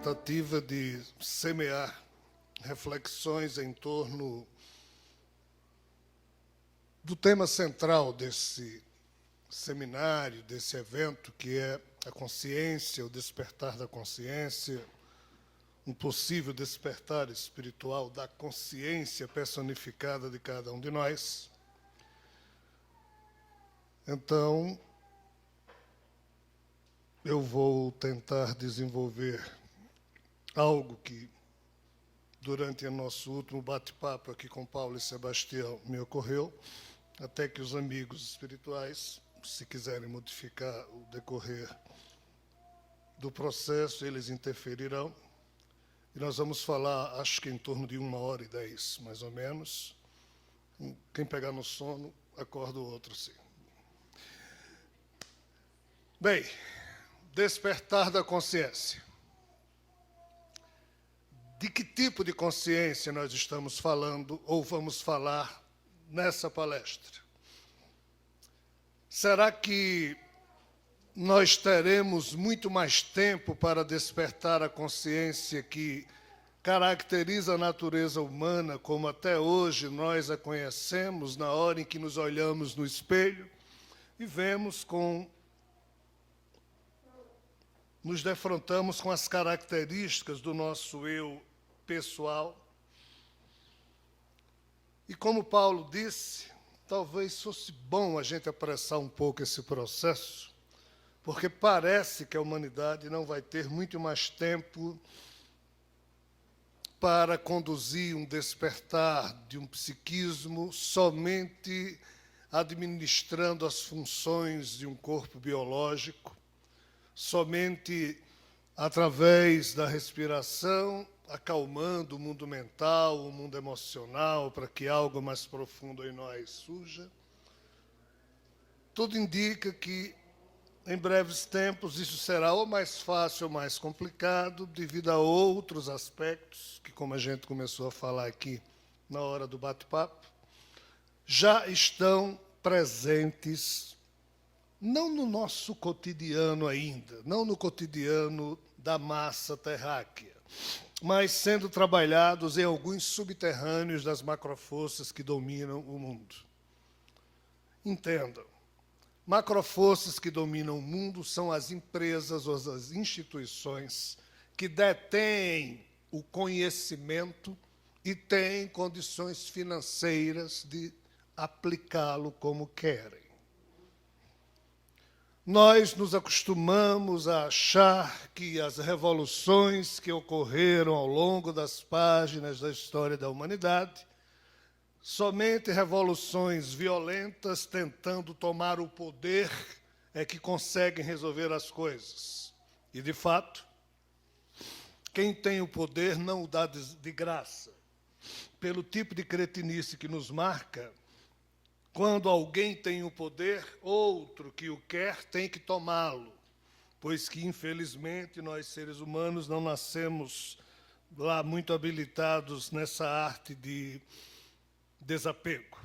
tentativa de semear reflexões em torno do tema central desse seminário, desse evento, que é a consciência, o despertar da consciência, um possível despertar espiritual da consciência personificada de cada um de nós. Então, eu vou tentar desenvolver algo que, durante o nosso último bate-papo aqui com Paulo e Sebastião, me ocorreu, até que os amigos espirituais, se quiserem modificar o decorrer do processo, eles interferirão. E nós vamos falar, acho que em torno de 1h10, mais ou menos. Quem pegar no sono, acorda o outro, sim. Bem, despertar da consciência. De que tipo de consciência nós estamos falando ou vamos falar nessa palestra? Será que nós teremos muito mais tempo para despertar a consciência que caracteriza a natureza humana, como até hoje nós a conhecemos, na hora em que nos olhamos no espelho e nos defrontamos com as características do nosso eu pessoal? E como Paulo disse, talvez fosse bom a gente apressar um pouco esse processo, porque parece que a humanidade não vai ter muito mais tempo para conduzir um despertar de um psiquismo somente administrando as funções de um corpo biológico, somente através da respiração, acalmando o mundo mental, o mundo emocional, para que algo mais profundo em nós surja. Tudo indica que, em breves tempos, isso será ou mais fácil ou mais complicado, devido a outros aspectos, que, como a gente começou a falar aqui na hora do bate-papo, já estão presentes, não no nosso cotidiano ainda, não no cotidiano da massa terráquea, mas sendo trabalhados em alguns subterrâneos das macroforças que dominam o mundo. Entendam, macroforças que dominam o mundo são as empresas ou as instituições que detêm o conhecimento e têm condições financeiras de aplicá-lo como querem. Nós nos acostumamos a achar que as revoluções que ocorreram ao longo das páginas da história da humanidade, somente revoluções violentas tentando tomar o poder é que conseguem resolver as coisas. E, de fato, quem tem o poder não o dá de graça. Pelo tipo de cretinice que nos marca, quando alguém tem o poder, outro que o quer tem que tomá-lo, pois que, infelizmente, nós, seres humanos, não nascemos lá muito habilitados nessa arte de desapego.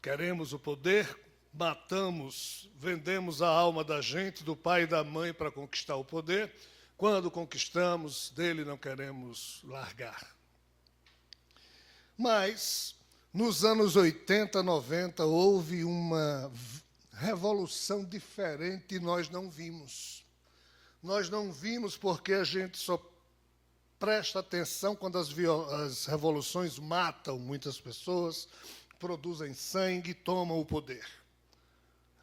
Queremos o poder, matamos, vendemos a alma da gente, do pai e da mãe, para conquistar o poder. Quando conquistamos, dele não queremos largar. Mas, nos anos 80, 90, houve uma revolução diferente e nós não vimos. Nós não vimos porque a gente só presta atenção quando as revoluções matam muitas pessoas, produzem sangue, tomam o poder.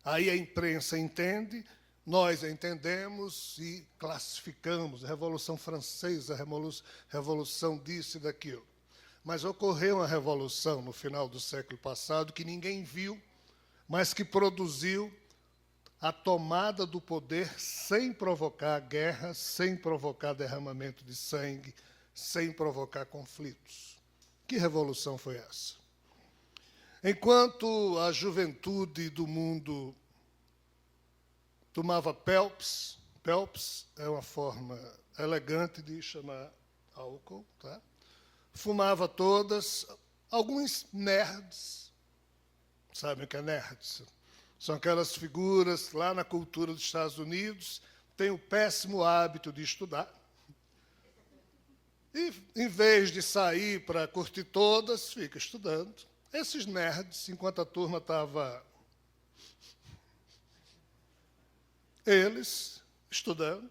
Aí a imprensa entende, nós entendemos e classificamos. A Revolução Francesa, a Revolução disso e daquilo. Mas ocorreu uma revolução no final do século passado que ninguém viu, mas que produziu a tomada do poder sem provocar guerra, sem provocar derramamento de sangue, sem provocar conflitos. Que revolução foi essa? Enquanto a juventude do mundo tomava Phelps é uma forma elegante de chamar álcool, tá? Fumava todas, alguns nerds, sabem o que é nerds? São aquelas figuras lá na cultura dos Estados Unidos, têm o péssimo hábito de estudar, E, em vez de sair para curtir todas, fica estudando. Esses nerds, enquanto a turma estava eles estudando,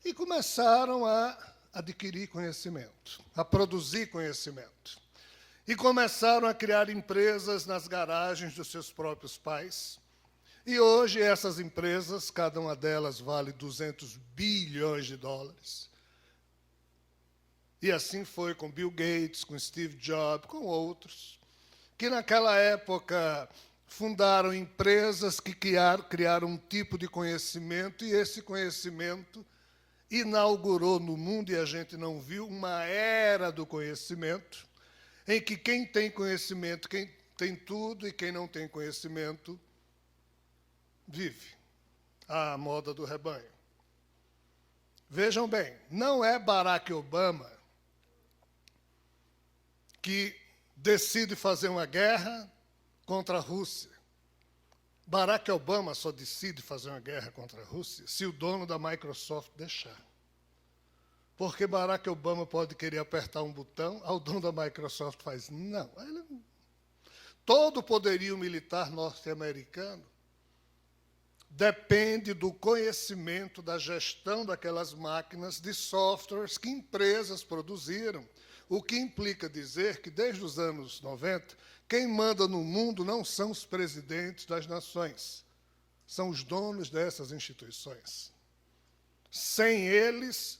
e começaram a adquirir conhecimento, a produzir conhecimento. E começaram a criar empresas nas garagens dos seus próprios pais. E hoje essas empresas, cada uma delas vale 200 bilhões de dólares. E assim foi com Bill Gates, com Steve Jobs, com outros, que naquela época fundaram empresas que criaram um tipo de conhecimento, e esse conhecimento inaugurou no mundo, e a gente não viu, uma era do conhecimento, em que quem tem conhecimento, quem tem tudo, e quem não tem conhecimento, vive à moda do rebanho. Vejam bem, não é Barack Obama que decide fazer uma guerra contra a Rússia. Barack Obama só decide fazer uma guerra contra a Rússia se o dono da Microsoft deixar. Porque Barack Obama pode querer apertar um botão, o dono da Microsoft faz não. Todo o poderio militar norte-americano depende do conhecimento da gestão daquelas máquinas, de softwares que empresas produziram, o que implica dizer que, desde os anos 90, quem manda no mundo não são os presidentes das nações, são os donos dessas instituições. Sem eles,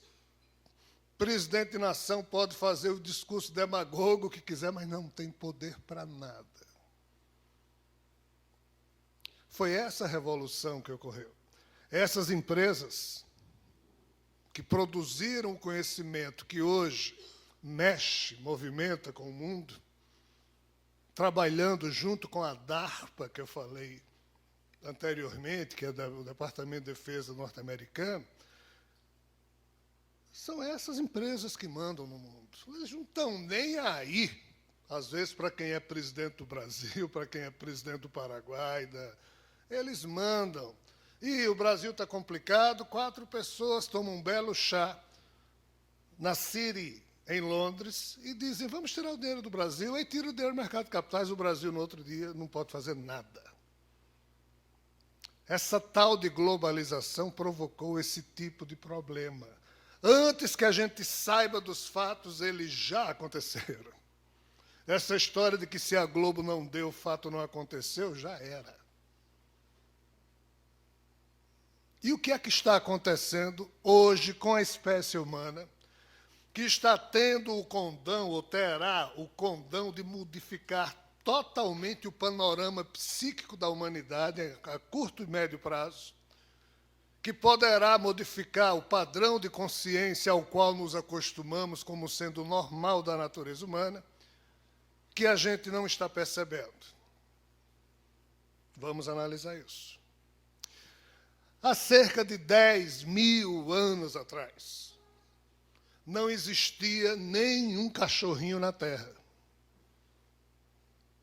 o presidente de nação pode fazer o discurso demagogo que quiser, mas não tem poder para nada. Foi essa revolução que ocorreu. Essas empresas que produziram o conhecimento que hoje mexe, movimenta com o mundo, trabalhando junto com a DARPA, que eu falei anteriormente, que é do Departamento de Defesa norte-americano, são essas empresas que mandam no mundo. Eles não estão nem aí, às vezes, para quem é presidente do Brasil, para quem é presidente do Paraguai, eles mandam. E o Brasil está complicado, 4 pessoas tomam um belo chá na City, em Londres, e dizem, vamos tirar o dinheiro do Brasil, aí tira o dinheiro do mercado de capitais, o Brasil, no outro dia, não pode fazer nada. Essa tal de globalização provocou esse tipo de problema. Antes que a gente saiba dos fatos, eles já aconteceram. Essa história de que se a Globo não deu, o fato não aconteceu, já era. E o que é que está acontecendo hoje com a espécie humana, que está tendo o condão, ou terá o condão de modificar totalmente o panorama psíquico da humanidade a curto e médio prazo, que poderá modificar o padrão de consciência ao qual nos acostumamos como sendo normal da natureza humana, que a gente não está percebendo. Vamos analisar isso. Há cerca de 10 mil anos atrás, não existia nenhum cachorrinho na Terra.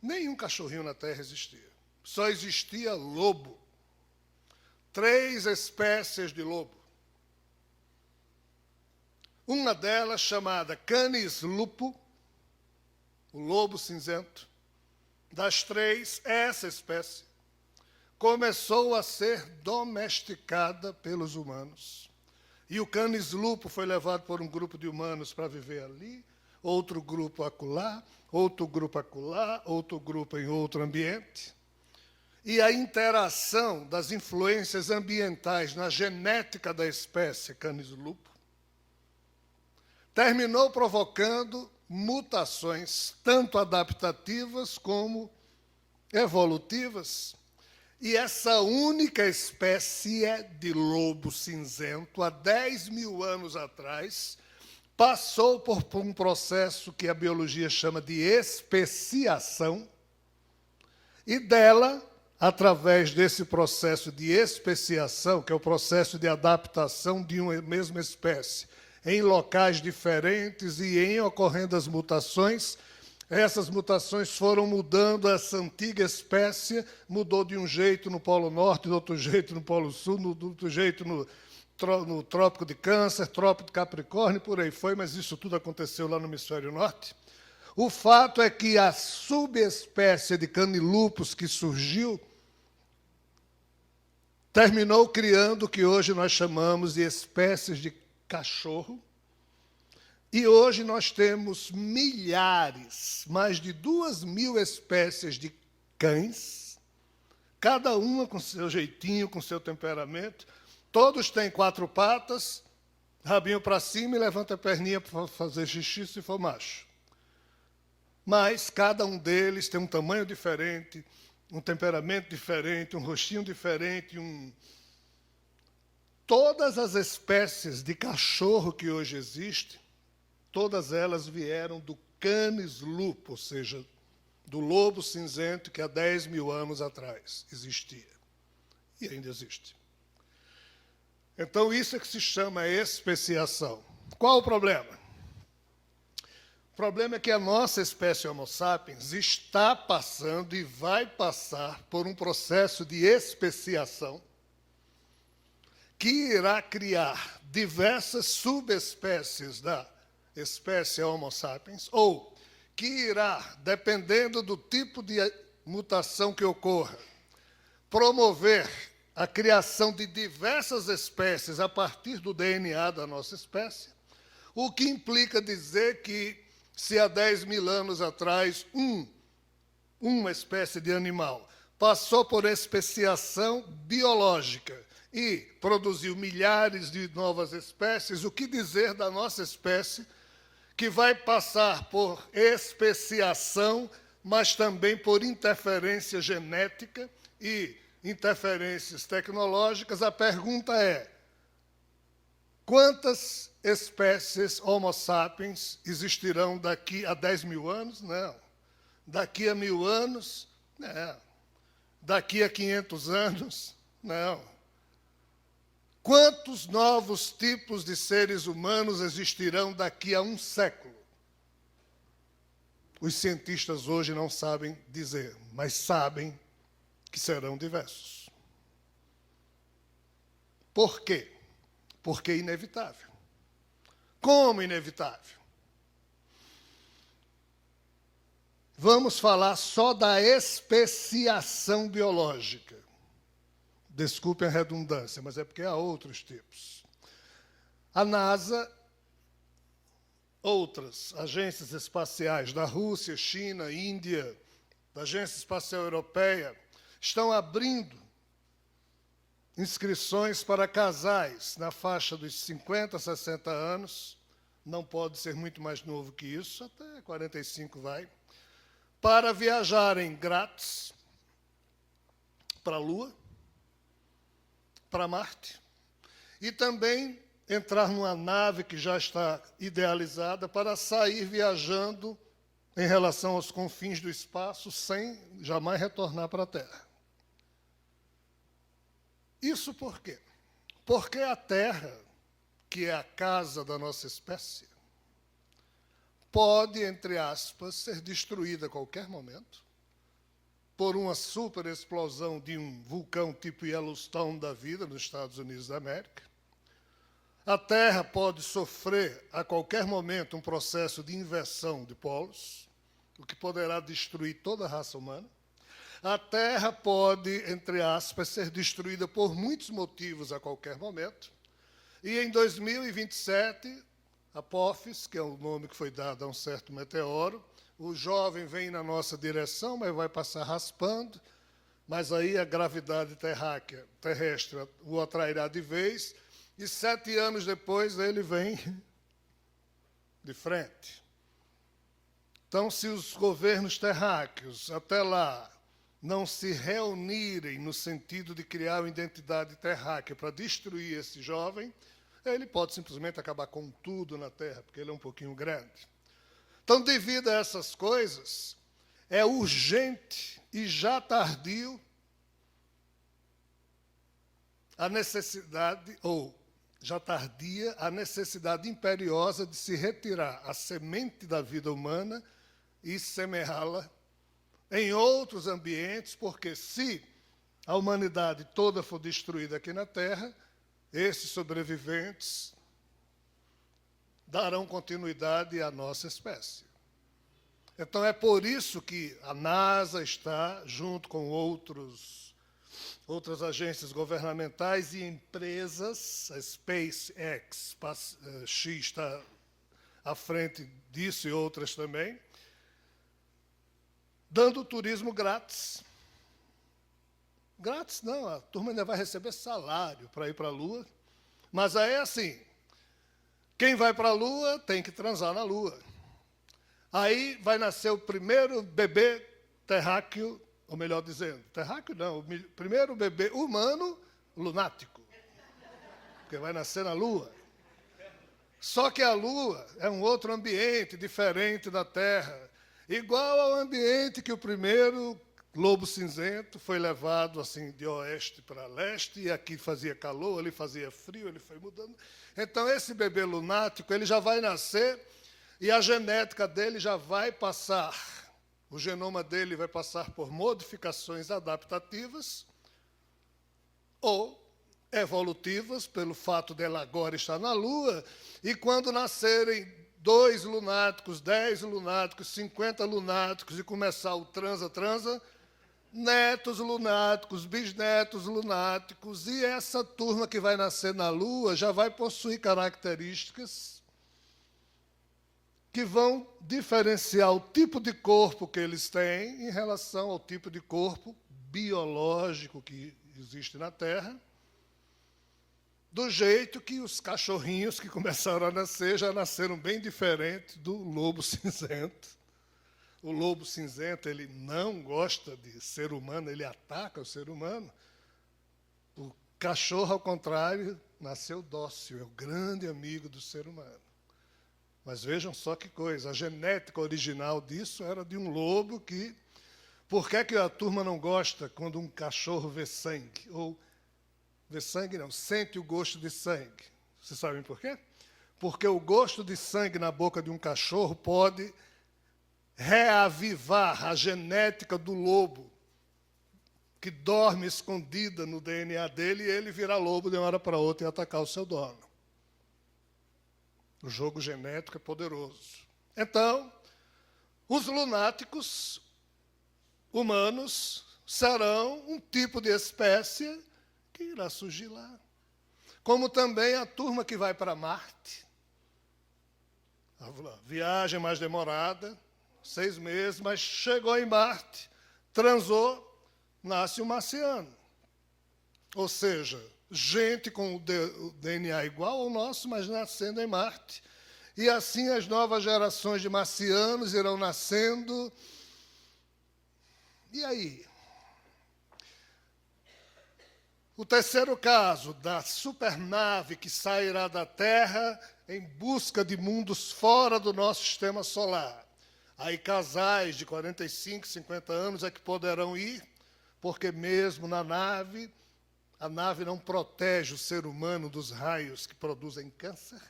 Nenhum cachorrinho na Terra existia. Só existia lobo. 3 espécies de lobo. Uma delas, chamada Canis lupo, o lobo cinzento, das 3, essa espécie começou a ser domesticada pelos humanos. E o Canis lupo foi levado por um grupo de humanos para viver ali, outro grupo acolá, outro grupo acolá, outro grupo em outro ambiente. E a interação das influências ambientais na genética da espécie Canis lupo terminou provocando mutações, tanto adaptativas como evolutivas. E essa única espécie de lobo cinzento, há 10 mil anos atrás, passou por um processo que a biologia chama de especiação, e dela, através desse processo de especiação, que é o processo de adaptação de uma mesma espécie, em locais diferentes e em ocorrendo as mutações, essas mutações foram mudando, essa antiga espécie mudou de um jeito no Polo Norte, de outro jeito no Polo Sul, de outro jeito no Trópico de Câncer, Trópico de Capricórnio, por aí foi, mas isso tudo aconteceu lá no Hemisfério Norte. O fato é que a subespécie de Canilupus que surgiu terminou criando o que hoje nós chamamos de espécies de cachorro. E hoje nós temos milhares, mais de 2.000 espécies de cães, cada uma com seu jeitinho, com seu temperamento. Todos têm 4 patas, rabinho para cima e levanta a perninha para fazer xixi se for macho. Mas cada um deles tem um tamanho diferente, um temperamento diferente, um rostinho diferente. Todas as espécies de cachorro que hoje existem, todas elas vieram do Canis lupus, ou seja, do lobo cinzento que há 10.000 anos atrás existia. E ainda existe. Então, isso é que se chama especiação. Qual o problema? O problema é que a nossa espécie Homo sapiens está passando e vai passar por um processo de especiação que irá criar diversas subespécies da espécie Homo sapiens, ou que irá, dependendo do tipo de mutação que ocorra, promover a criação de diversas espécies a partir do DNA da nossa espécie, o que implica dizer que, se há 10.000 anos atrás uma espécie de animal passou por especiação biológica e produziu milhares de novas espécies, o que dizer da nossa espécie, que vai passar por especiação, mas também por interferência genética e interferências tecnológicas? A pergunta é: quantas espécies Homo sapiens existirão daqui a 10.000 anos? Não. Daqui a 1.000 anos? Não. Daqui a 500 anos? Não. Quantos novos tipos de seres humanos existirão daqui a 1 século? Os cientistas hoje não sabem dizer, mas sabem que serão diversos. Por quê? Porque é inevitável. Como inevitável? Vamos falar só da especiação biológica. Desculpem a redundância, mas é porque há outros tipos. A NASA, outras agências espaciais da Rússia, China, Índia, da Agência Espacial Europeia, estão abrindo inscrições para casais na faixa dos 50 a 60 anos, não pode ser muito mais novo que isso, até 45 vai, para viajarem grátis para a Lua, para Marte, e também entrar numa nave que já está idealizada para sair viajando em relação aos confins do espaço sem jamais retornar para a Terra. Isso por quê? Porque a Terra, que é a casa da nossa espécie, pode, entre aspas, ser destruída a qualquer momento por uma superexplosão de um vulcão tipo Yellowstone da vida nos Estados Unidos da América. A Terra pode sofrer a qualquer momento um processo de inversão de polos, o que poderá destruir toda a raça humana. A Terra pode, entre aspas, ser destruída por muitos motivos a qualquer momento. E em 2027, Apophis, que é o nome que foi dado a um certo meteoro, o jovem vem na nossa direção, mas vai passar raspando, mas aí a gravidade terrestre o atrairá de vez, e 7 anos depois ele vem de frente. Então, se os governos terráqueos, até lá, não se reunirem no sentido de criar uma identidade terráquea para destruir esse jovem, ele pode simplesmente acabar com tudo na Terra, porque ele é um pouquinho grande. Então, devido a essas coisas, é urgente e já tardio a necessidade, ou já tardia a necessidade imperiosa de se retirar a semente da vida humana e semeá-la em outros ambientes, porque se a humanidade toda for destruída aqui na Terra, esses sobreviventes darão continuidade à nossa espécie. Então, é por isso que a NASA está, junto com outras agências governamentais e empresas, a SpaceX, X está à frente disso e outras também, dando turismo grátis. Grátis não, a turma ainda vai receber salário para ir para a Lua, mas aí é assim, quem vai para a Lua tem que transar na Lua. Aí vai nascer o primeiro bebê terráqueo, ou melhor dizendo, terráqueo não, o primeiro bebê humano lunático, porque vai nascer na Lua. Só que a Lua é um outro ambiente, diferente da Terra, igual ao ambiente que o primeiro lobo cinzento foi levado assim de oeste para leste, e aqui fazia calor, ali fazia frio, ele foi mudando. Então, esse bebê lunático, ele já vai nascer e a genética dele já vai passar, o genoma dele vai passar por modificações adaptativas ou evolutivas, pelo fato dela agora estar na Lua, e quando nascerem 2 lunáticos, 10 lunáticos, 50 lunáticos, e começar o transa, netos lunáticos, bisnetos lunáticos, e essa turma que vai nascer na Lua já vai possuir características que vão diferenciar o tipo de corpo que eles têm em relação ao tipo de corpo biológico que existe na Terra, do jeito que os cachorrinhos que começaram a nascer já nasceram bem diferente do lobo cinzento. O lobo cinzento, ele não gosta de ser humano, ele ataca o ser humano. O cachorro, ao contrário, nasceu dócil, é o grande amigo do ser humano. Mas vejam só que coisa, a genética original disso era de um lobo que... Por que a turma não gosta quando um cachorro vê sangue? Ou vê sangue não, sente o gosto de sangue. Vocês sabem por quê? Porque o gosto de sangue na boca de um cachorro pode reavivar a genética do lobo, que dorme escondida no DNA dele, e ele vira lobo de uma hora para outra e atacar o seu dono. O jogo genético é poderoso. Então, os lunáticos humanos serão um tipo de espécie que irá surgir lá. Como também a turma que vai para Marte. A viagem mais demorada, 6 meses, mas chegou em Marte, transou, nasce um marciano. Ou seja, gente com o DNA igual ao nosso, mas nascendo em Marte. E assim as novas gerações de marcianos irão nascendo. E aí? O terceiro caso, da supernave que sairá da Terra em busca de mundos fora do nosso sistema solar. Aí casais de 45, 50 anos é que poderão ir, porque mesmo na nave, a nave não protege o ser humano dos raios que produzem câncer.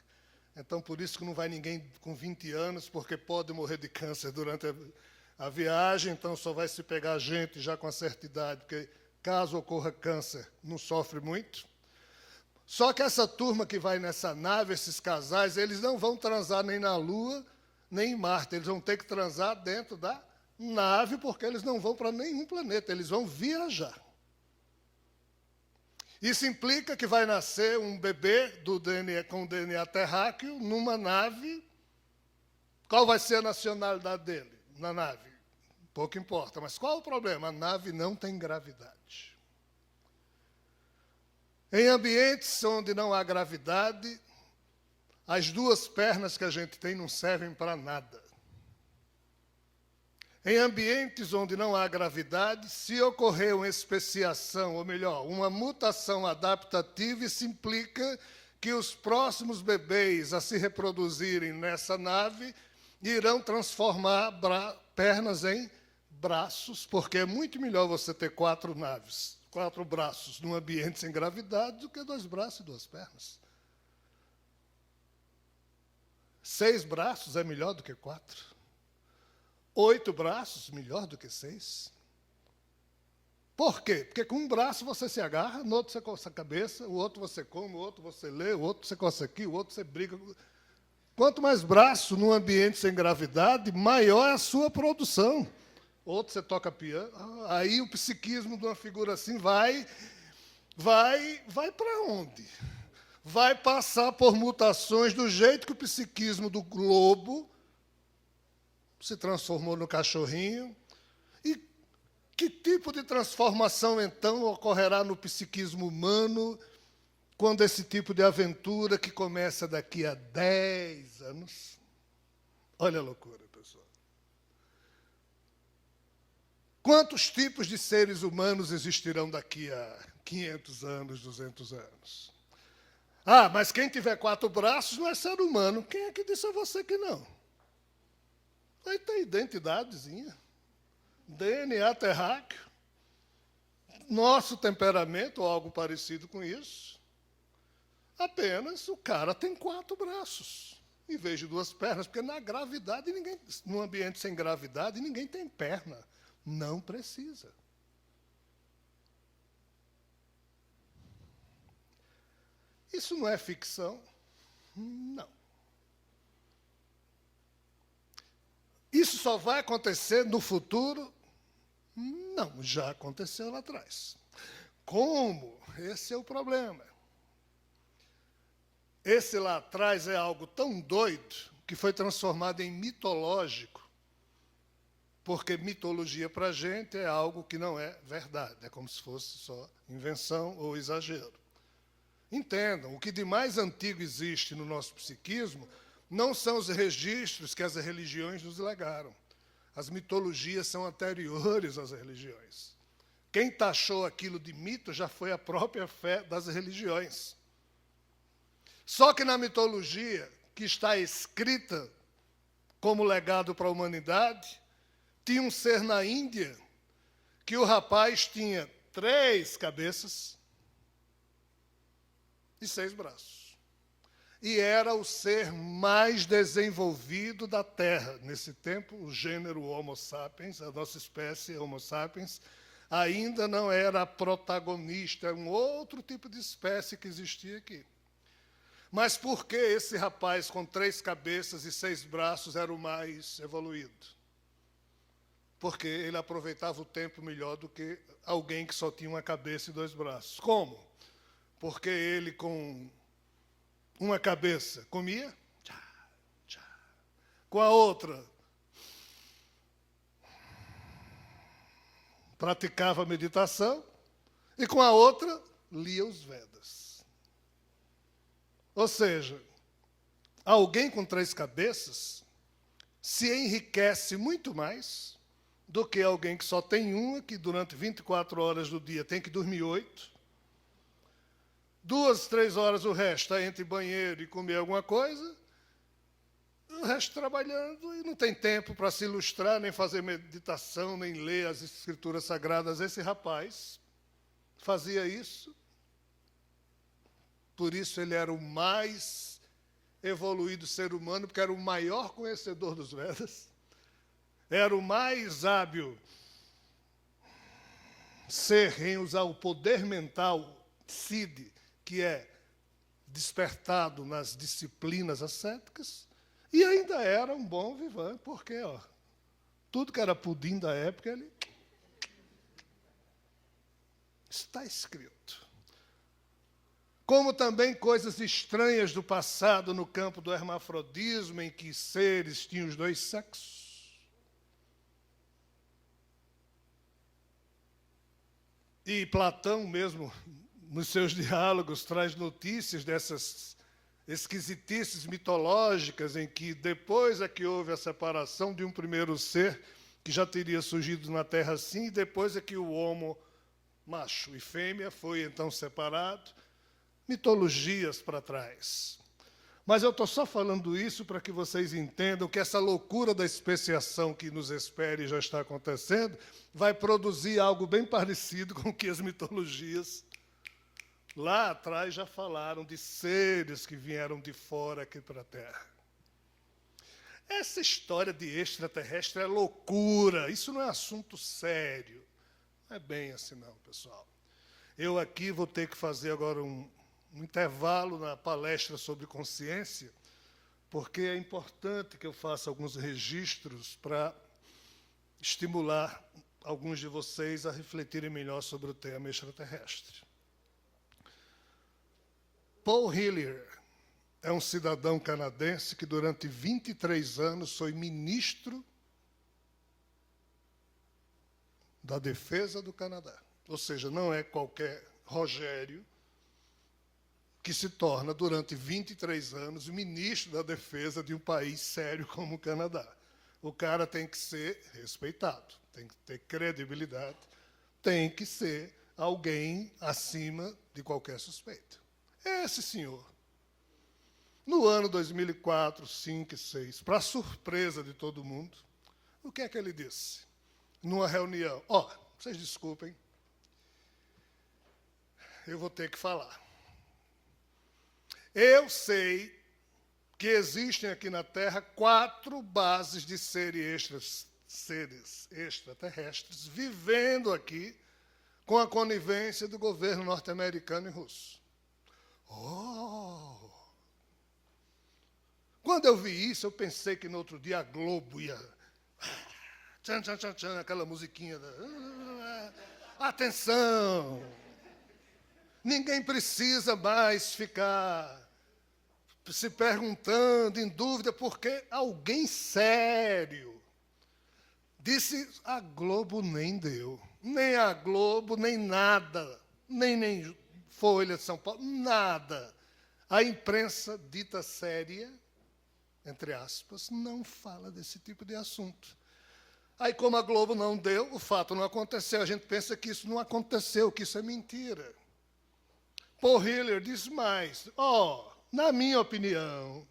Então, por isso que não vai ninguém com 20 anos, porque pode morrer de câncer durante a viagem. Então, só vai se pegar gente já com a certa idade, porque caso ocorra câncer, não sofre muito. Só que essa turma que vai nessa nave, esses casais, eles não vão transar nem na Lua, nem em Marte. Eles vão ter que transar dentro da nave, porque eles não vão para nenhum planeta, eles vão viajar. Isso implica que vai nascer um bebê com DNA terráqueo numa nave. Qual vai ser a nacionalidade dele na nave? Pouco importa. Mas qual o problema? A nave não tem gravidade. Em ambientes onde não há gravidade, as 2 pernas que a gente tem não servem para nada. Em ambientes onde não há gravidade, se ocorrer uma especiação, ou melhor, uma mutação adaptativa, isso implica que os próximos bebês a se reproduzirem nessa nave irão transformar pernas em braços, porque é muito melhor você ter 4 braços num ambiente sem gravidade do que 2 braços e 2 pernas. 6 braços é melhor do que 4. 8 braços, melhor do que 6. Por quê? Porque com um braço você se agarra, no outro você coça a cabeça, o outro você come, o outro você lê, o outro você coça aqui, o outro você briga. Quanto mais braço num ambiente sem gravidade, maior é a sua produção. Outro você toca piano, aí o psiquismo de uma figura assim vai para onde? Vai passar por mutações do jeito que o psiquismo do globo se transformou no cachorrinho. E que tipo de transformação, então, ocorrerá no psiquismo humano quando esse tipo de aventura, que começa daqui a 10 anos... Olha a loucura, pessoal. Quantos tipos de seres humanos existirão daqui a 500 anos, 200 anos? Ah, mas quem tiver 4 braços não é ser humano. Quem é que disse a você que não? Aí tem identidadezinha, DNA terráqueo, nosso temperamento, ou algo parecido com isso. Apenas o cara tem 4 braços, em vez de 2 pernas, porque na gravidade, num ambiente sem gravidade, ninguém tem perna. Não precisa. Isso não é ficção? Não. Isso só vai acontecer no futuro? Não, já aconteceu lá atrás. Como? Esse é o problema. Esse lá atrás é algo tão doido que foi transformado em mitológico, porque mitologia para a gente é algo que não é verdade, é como se fosse só invenção ou exagero. Entendam, o que de mais antigo existe no nosso psiquismo não são os registros que as religiões nos legaram. As mitologias são anteriores às religiões. Quem taxou aquilo de mito já foi a própria fé das religiões. Só que na mitologia, que está escrita como legado para a humanidade, tinha um ser na Índia que o rapaz tinha 3 cabeças e 6 braços. E era o ser mais desenvolvido da Terra. Nesse tempo, o gênero Homo sapiens, a nossa espécie Homo sapiens, ainda não era a protagonista, é um outro tipo de espécie que existia aqui. Mas por que esse rapaz com 3 cabeças e 6 braços era o mais evoluído? Porque ele aproveitava o tempo melhor do que alguém que só tinha uma cabeça e 2 braços. Como? Porque ele, com uma cabeça, comia, com a outra, praticava meditação, e com a outra, lia os Vedas. Ou seja, alguém com 3 cabeças se enriquece muito mais do que alguém que só tem uma, que durante 24 horas do dia tem que dormir 8, 2, 3 horas o resto está entre banheiro e comer alguma coisa, o resto trabalhando e não tem tempo para se ilustrar, nem fazer meditação, nem ler as escrituras sagradas. Esse rapaz fazia isso, por isso ele era o mais evoluído ser humano, porque era o maior conhecedor dos Vedas, era o mais hábil ser em usar o poder mental, siddhi, que é despertado nas disciplinas ascéticas, e ainda era um bom vivan, porque tudo que era pudim da época, ele está escrito. Como também coisas estranhas do passado no campo do hermafrodismo, em que seres tinham os 2 sexos. E Platão mesmo, nos seus diálogos, traz notícias dessas esquisitices mitológicas, em que depois é que houve a separação de um primeiro ser, que já teria surgido na Terra assim, e depois é que o homo, macho e fêmea, foi então separado. Mitologias para trás. Mas eu estou só falando isso para que vocês entendam que essa loucura da especiação que nos espera e já está acontecendo vai produzir algo bem parecido com o que as mitologias lá atrás já falaram de seres que vieram de fora aqui para a Terra. Essa história de extraterrestre é loucura, isso não é assunto sério. Não é bem assim não, pessoal. Eu aqui vou ter que fazer agora um intervalo na palestra sobre consciência, porque é importante que eu faça alguns registros para estimular alguns de vocês a refletirem melhor sobre o tema extraterrestre. Paul Hillyer é um cidadão canadense que durante 23 anos foi ministro da Defesa do Canadá. Ou seja, não é qualquer Rogério que se torna, durante 23 anos, ministro da Defesa de um país sério como o Canadá. O cara tem que ser respeitado, tem que ter credibilidade, tem que ser alguém acima de qualquer suspeita. Esse senhor, no ano 2004, 2005 e 2006, para surpresa de todo mundo, o que é que ele disse? Numa reunião, vocês desculpem, eu vou ter que falar. Eu sei que existem aqui na Terra 4 bases de seres extraterrestres vivendo aqui com a conivência do governo norte-americano e russo. Quando eu vi isso, eu pensei que no outro dia a Globo ia... Tchan, tchan, tchan, tchan, aquela musiquinha da... Atenção! Ninguém precisa mais ficar se perguntando, em dúvida, porque alguém sério disse: a Globo nem deu. Nem a Globo, nem nada. Nem Folha de São Paulo, nada. A imprensa dita séria, entre aspas, não fala desse tipo de assunto. Aí, como a Globo não deu, o fato não aconteceu. A gente pensa que isso não aconteceu, que isso é mentira. Paul Hillyer diz mais. Na minha opinião,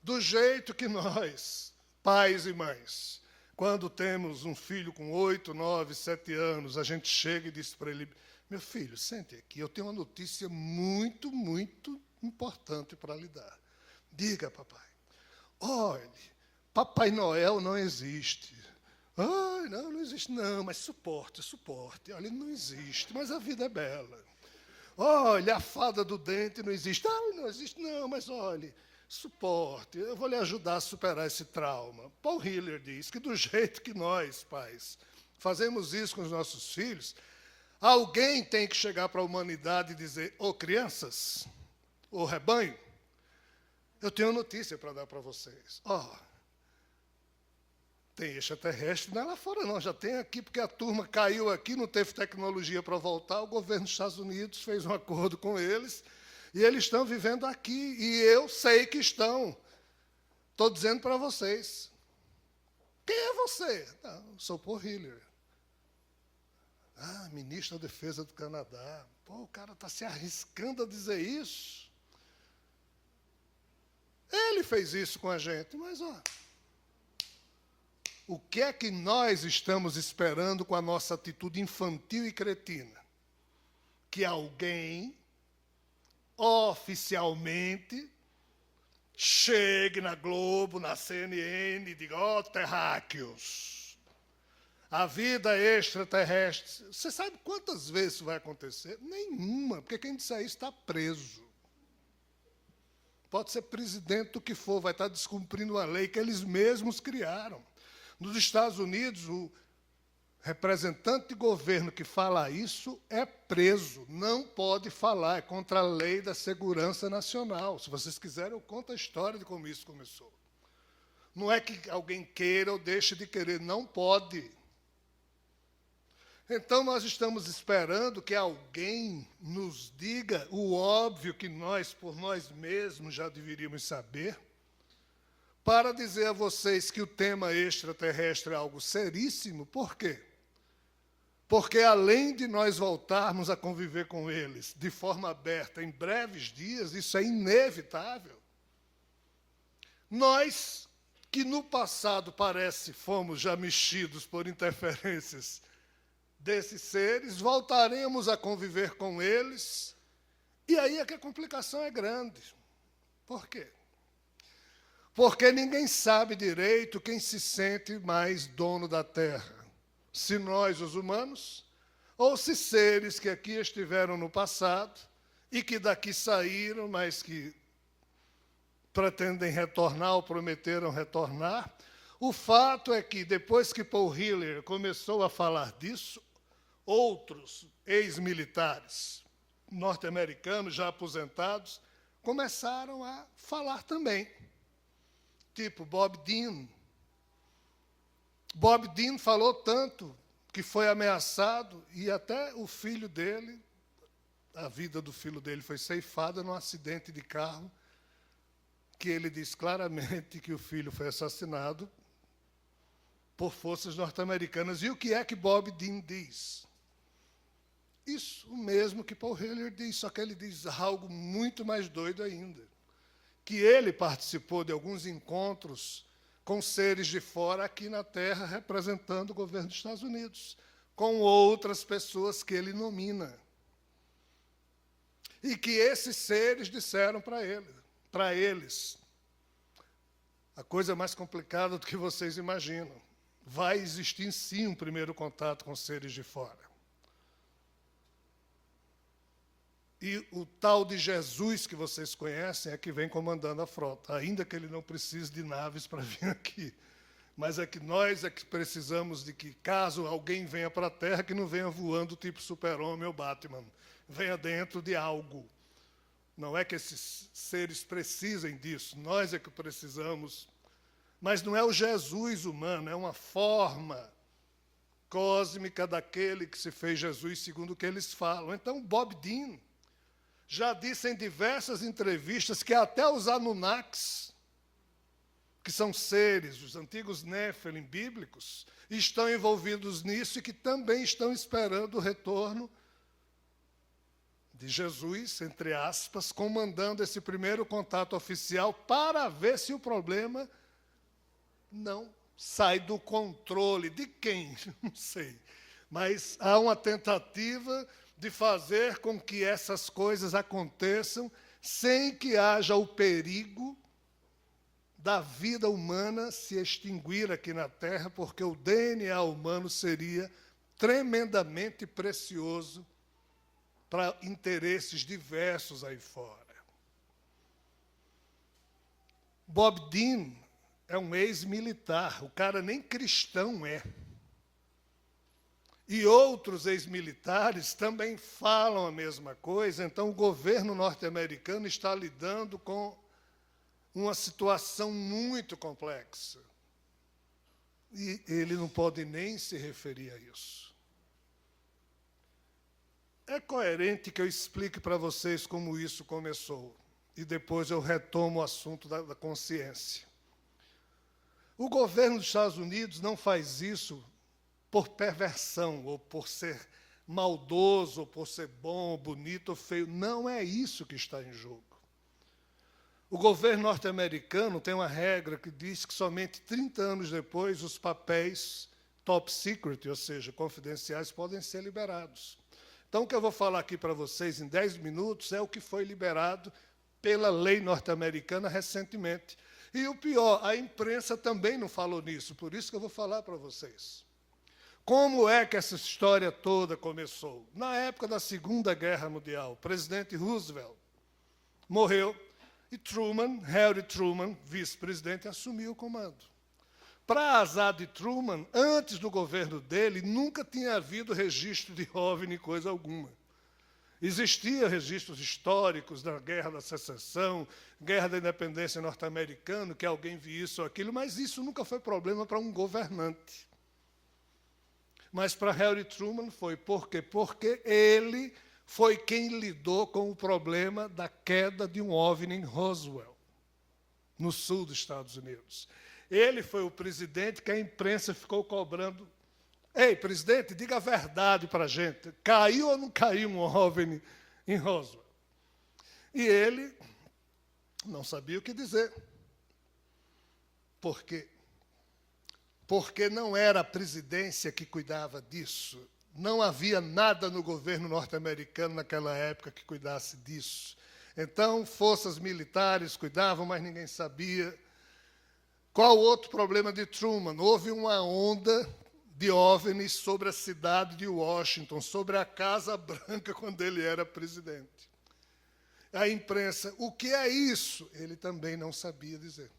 do jeito que nós, pais e mães, quando temos um filho com 8, 9, 7 anos, a gente chega e diz para ele: meu filho, sente aqui, eu tenho uma notícia muito, muito importante para lhe dar. Diga, papai. Olhe, Papai Noel não existe. Não existe não, mas suporte. Olha, ele não existe, mas a vida é bela. Olha, a fada do dente não existe. Não existe não, mas olhe, suporte, eu vou lhe ajudar a superar esse trauma. Paul Hillyer diz que do jeito que nós, pais, fazemos isso com os nossos filhos, alguém tem que chegar para a humanidade e dizer: crianças, rebanho, eu tenho notícia para dar para vocês. Tem extraterrestre, não é lá fora não, já tem aqui, porque a turma caiu aqui, não teve tecnologia para voltar, o governo dos Estados Unidos fez um acordo com eles, e eles estão vivendo aqui, e eu sei que estão. Estou dizendo para vocês. Quem é você? Não, sou Paul Hillyer. Ministro da Defesa do Canadá. O cara está se arriscando a dizer isso. Ele fez isso com a gente, mas, o que é que nós estamos esperando com a nossa atitude infantil e cretina? Que alguém, oficialmente, chegue na Globo, na CNN e diga: terráqueos, a vida extraterrestre. Você sabe quantas vezes isso vai acontecer? Nenhuma, porque quem disser isso está preso. Pode ser presidente do que for, vai estar descumprindo uma lei que eles mesmos criaram. Nos Estados Unidos, o representante de governo que fala isso é preso, não pode falar, é contra a lei da segurança nacional. Se vocês quiserem, eu conto a história de como isso começou. Não é que alguém queira ou deixe de querer, não pode. Então, nós estamos esperando que alguém nos diga o óbvio que nós, por nós mesmos, já deveríamos saber, para dizer a vocês que o tema extraterrestre é algo seríssimo. Por quê? Porque, além de nós voltarmos a conviver com eles de forma aberta em breves dias, isso é inevitável. Nós, que no passado parece fomos já mexidos por interferências desses seres, voltaremos a conviver com eles, e aí é que a complicação é grande. Por quê? Porque ninguém sabe direito quem se sente mais dono da Terra. se nós, os humanos, ou se seres que aqui estiveram no passado e que daqui saíram, mas que pretendem retornar ou prometeram retornar. O fato é que, depois que Paul Hiller começou a falar disso, outros ex-militares norte-americanos, já aposentados, começaram a falar também. Tipo Bob Dean. Bob Dean falou tanto que foi ameaçado e até o filho dele, a vida do filho dele foi ceifada num acidente de carro, que ele diz claramente que o filho foi assassinado por forças norte-americanas. E o que é que Bob Dean diz? Isso mesmo que Paul Hiller diz, só que ele diz algo muito mais doido ainda, que ele participou de alguns encontros com seres de fora aqui na Terra, representando o governo dos Estados Unidos, com outras pessoas que ele nomina. E que esses seres disseram para eles, a coisa mais complicada do que vocês imaginam. Vai existir, sim, um primeiro contato com seres de fora. E o tal de Jesus que vocês conhecem é que vem comandando a frota, ainda que ele não precise de naves para vir aqui. Mas é que nós é que precisamos de que, caso alguém venha para a Terra, que não venha voando tipo Super-Homem ou Batman, venha dentro de algo. Não é que esses seres precisem disso, nós é que precisamos. Mas não é o Jesus humano, é uma forma cósmica daquele que se fez Jesus, segundo o que eles falam. Então, Bob Dean já disse em diversas entrevistas que até os Anunnakis, que são seres, os antigos Néfilim bíblicos, estão envolvidos nisso e que também estão esperando o retorno de Jesus, entre aspas, comandando esse primeiro contato oficial para ver se o problema não sai do controle. De quem? Não sei. Mas há uma tentativa de fazer com que essas coisas aconteçam sem que haja o perigo da vida humana se extinguir aqui na Terra, porque o DNA humano seria tremendamente precioso para interesses diversos aí fora. Bob Dean é um ex-militar, o cara nem cristão é. E outros ex-militares também falam a mesma coisa, então o governo norte-americano está lidando com uma situação muito complexa. E ele não pode nem se referir a isso. É coerente que eu explique para vocês como isso começou, e depois eu retomo o assunto da consciência. O governo dos Estados Unidos não faz isso por perversão, ou por ser maldoso, ou por ser bom, bonito ou feio. Não é isso que está em jogo. O governo norte-americano tem uma regra que diz que somente 30 anos depois os papéis top secret, ou seja, confidenciais, podem ser liberados. Então, o que eu vou falar aqui para vocês em 10 minutos é o que foi liberado pela lei norte-americana recentemente. E o pior, a imprensa também não falou nisso, por isso que eu vou falar para vocês. Como é que essa história toda começou? Na época da Segunda Guerra Mundial, o presidente Roosevelt morreu e Truman, Harry Truman, vice-presidente, assumiu o comando. Para azar de Truman, antes do governo dele, nunca tinha havido registro de OVNI, coisa alguma. Existiam registros históricos da Guerra da Secessão, Guerra da Independência norte-americana, que alguém viu isso ou aquilo, mas isso nunca foi problema para um governante. Mas para Harry Truman foi. Por quê? Porque ele foi quem lidou com o problema da queda de um OVNI em Roswell, no sul dos Estados Unidos. Ele foi o presidente que a imprensa ficou cobrando. Ei, presidente, diga a verdade para a gente. Caiu ou não caiu um OVNI em Roswell? E ele não sabia o que dizer. Por quê? Porque não era a presidência que cuidava disso. Não havia nada no governo norte-americano naquela época que cuidasse disso. Então, forças militares cuidavam, mas ninguém sabia. Qual o outro problema de Truman? Houve uma onda de OVNIs sobre a cidade de Washington, sobre a Casa Branca, quando ele era presidente. A imprensa, o que é isso? Ele também não sabia dizer.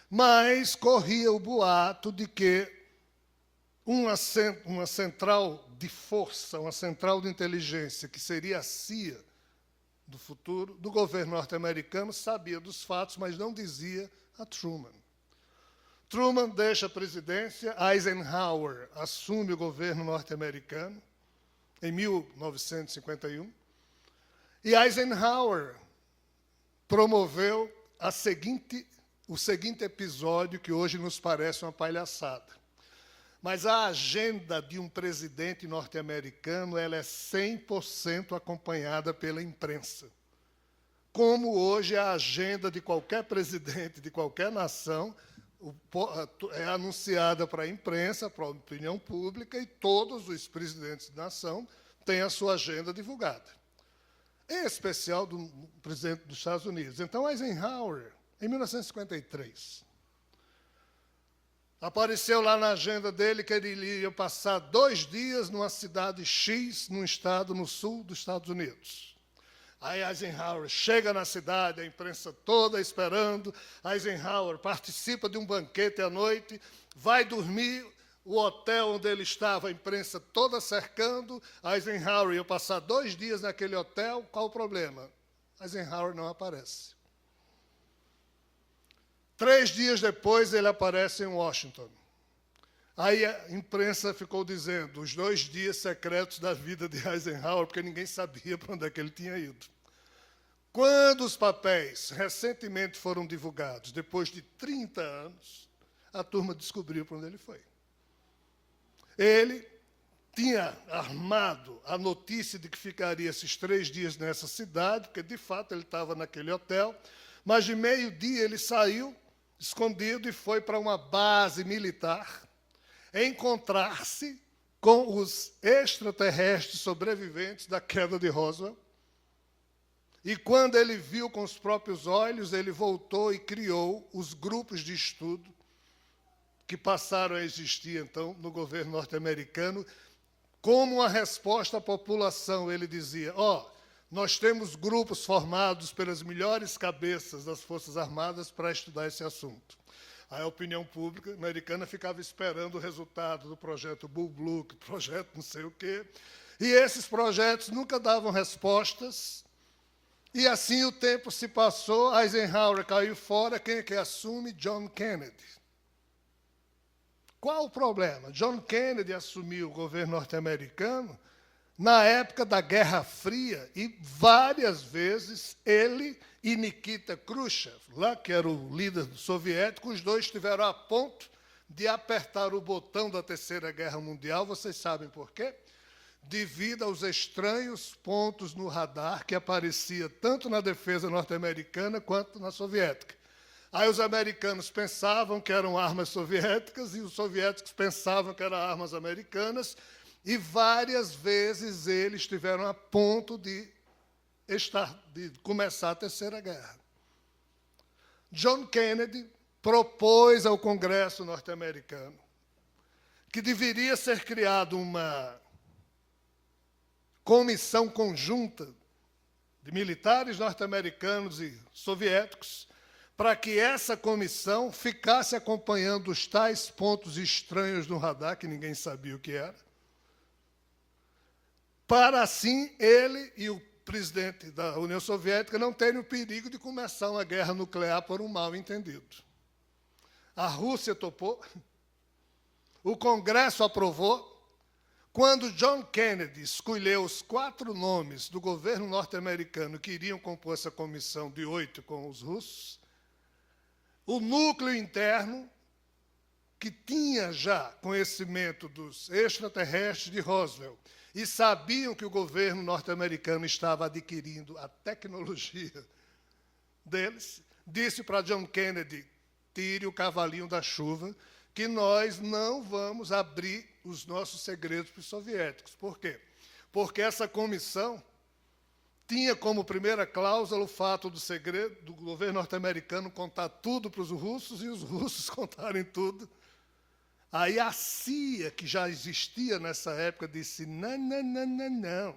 Mas corria o boato de que uma central de força, uma central de inteligência, que seria a CIA do futuro, do governo norte-americano, sabia dos fatos, mas não dizia a Truman. Truman deixa a presidência, Eisenhower assume o governo norte-americano em 1951, e Eisenhower promoveu o seguinte episódio, que hoje nos parece uma palhaçada. Mas a agenda de um presidente norte-americano ela é 100% acompanhada pela imprensa. Como hoje a agenda de qualquer presidente de qualquer nação é anunciada para a imprensa, para a opinião pública, e todos os presidentes de nação têm a sua agenda divulgada. Em especial do presidente dos Estados Unidos. Então, Eisenhower, em 1953, apareceu lá na agenda dele que ele ia passar 2 dias numa cidade X, num estado no sul dos Estados Unidos. Aí Eisenhower chega na cidade, a imprensa toda esperando. Eisenhower participa de um banquete à noite, vai dormir, o hotel onde ele estava, a imprensa toda cercando. Eisenhower ia passar 2 dias naquele hotel, qual o problema? Eisenhower não aparece. 3 dias depois, ele aparece em Washington. Aí a imprensa ficou dizendo os 2 dias secretos da vida de Eisenhower, porque ninguém sabia para onde é que ele tinha ido. Quando os papéis recentemente foram divulgados, depois de 30 anos, a turma descobriu para onde ele foi. Ele tinha armado a notícia de que ficaria esses 3 dias nessa cidade, porque, de fato, ele estava naquele hotel, mas de meio-dia ele saiu, escondido, e foi para uma base militar encontrar-se com os extraterrestres sobreviventes da queda de Roswell. E quando ele viu com os próprios olhos, ele voltou e criou os grupos de estudo que passaram a existir, então, no governo norte-americano, como uma resposta à população. Ele dizia, nós temos grupos formados pelas melhores cabeças das Forças Armadas para estudar esse assunto. Aí a opinião pública americana ficava esperando o resultado do projeto Blue Book, projeto não sei o quê, e esses projetos nunca davam respostas. E assim o tempo se passou, Eisenhower caiu fora, quem é que assume? John Kennedy. Qual o problema? John Kennedy assumiu o governo norte-americano na época da Guerra Fria, e várias vezes ele e Nikita Khrushchev, lá que era o líder soviético, os dois estiveram a ponto de apertar o botão da Terceira Guerra Mundial. Vocês sabem por quê? Devido aos estranhos pontos no radar que aparecia tanto na defesa norte-americana quanto na soviética. Aí os americanos pensavam que eram armas soviéticas e os soviéticos pensavam que eram armas americanas, e várias vezes eles estiveram a ponto de começar a Terceira Guerra. John Kennedy propôs ao Congresso norte-americano que deveria ser criada uma comissão conjunta de militares norte-americanos e soviéticos, para que essa comissão ficasse acompanhando os tais pontos estranhos no radar, que ninguém sabia o que era, para assim ele e o presidente da União Soviética não terem o perigo de começar uma guerra nuclear por um mal-entendido. A Rússia topou, o Congresso aprovou. Quando John Kennedy escolheu os 4 nomes do governo norte-americano que iriam compor essa comissão de 8 com os russos, o núcleo interno, que tinha já conhecimento dos extraterrestres de Roswell e sabiam que o governo norte-americano estava adquirindo a tecnologia deles, disse para John Kennedy, tire o cavalinho da chuva, que nós não vamos abrir os nossos segredos para os soviéticos. Por quê? Porque essa comissão tinha como primeira cláusula o fato do segredo do governo norte-americano contar tudo para os russos e os russos contarem tudo Aí a CIA, que já existia nessa época, disse, não, não, não, não, não.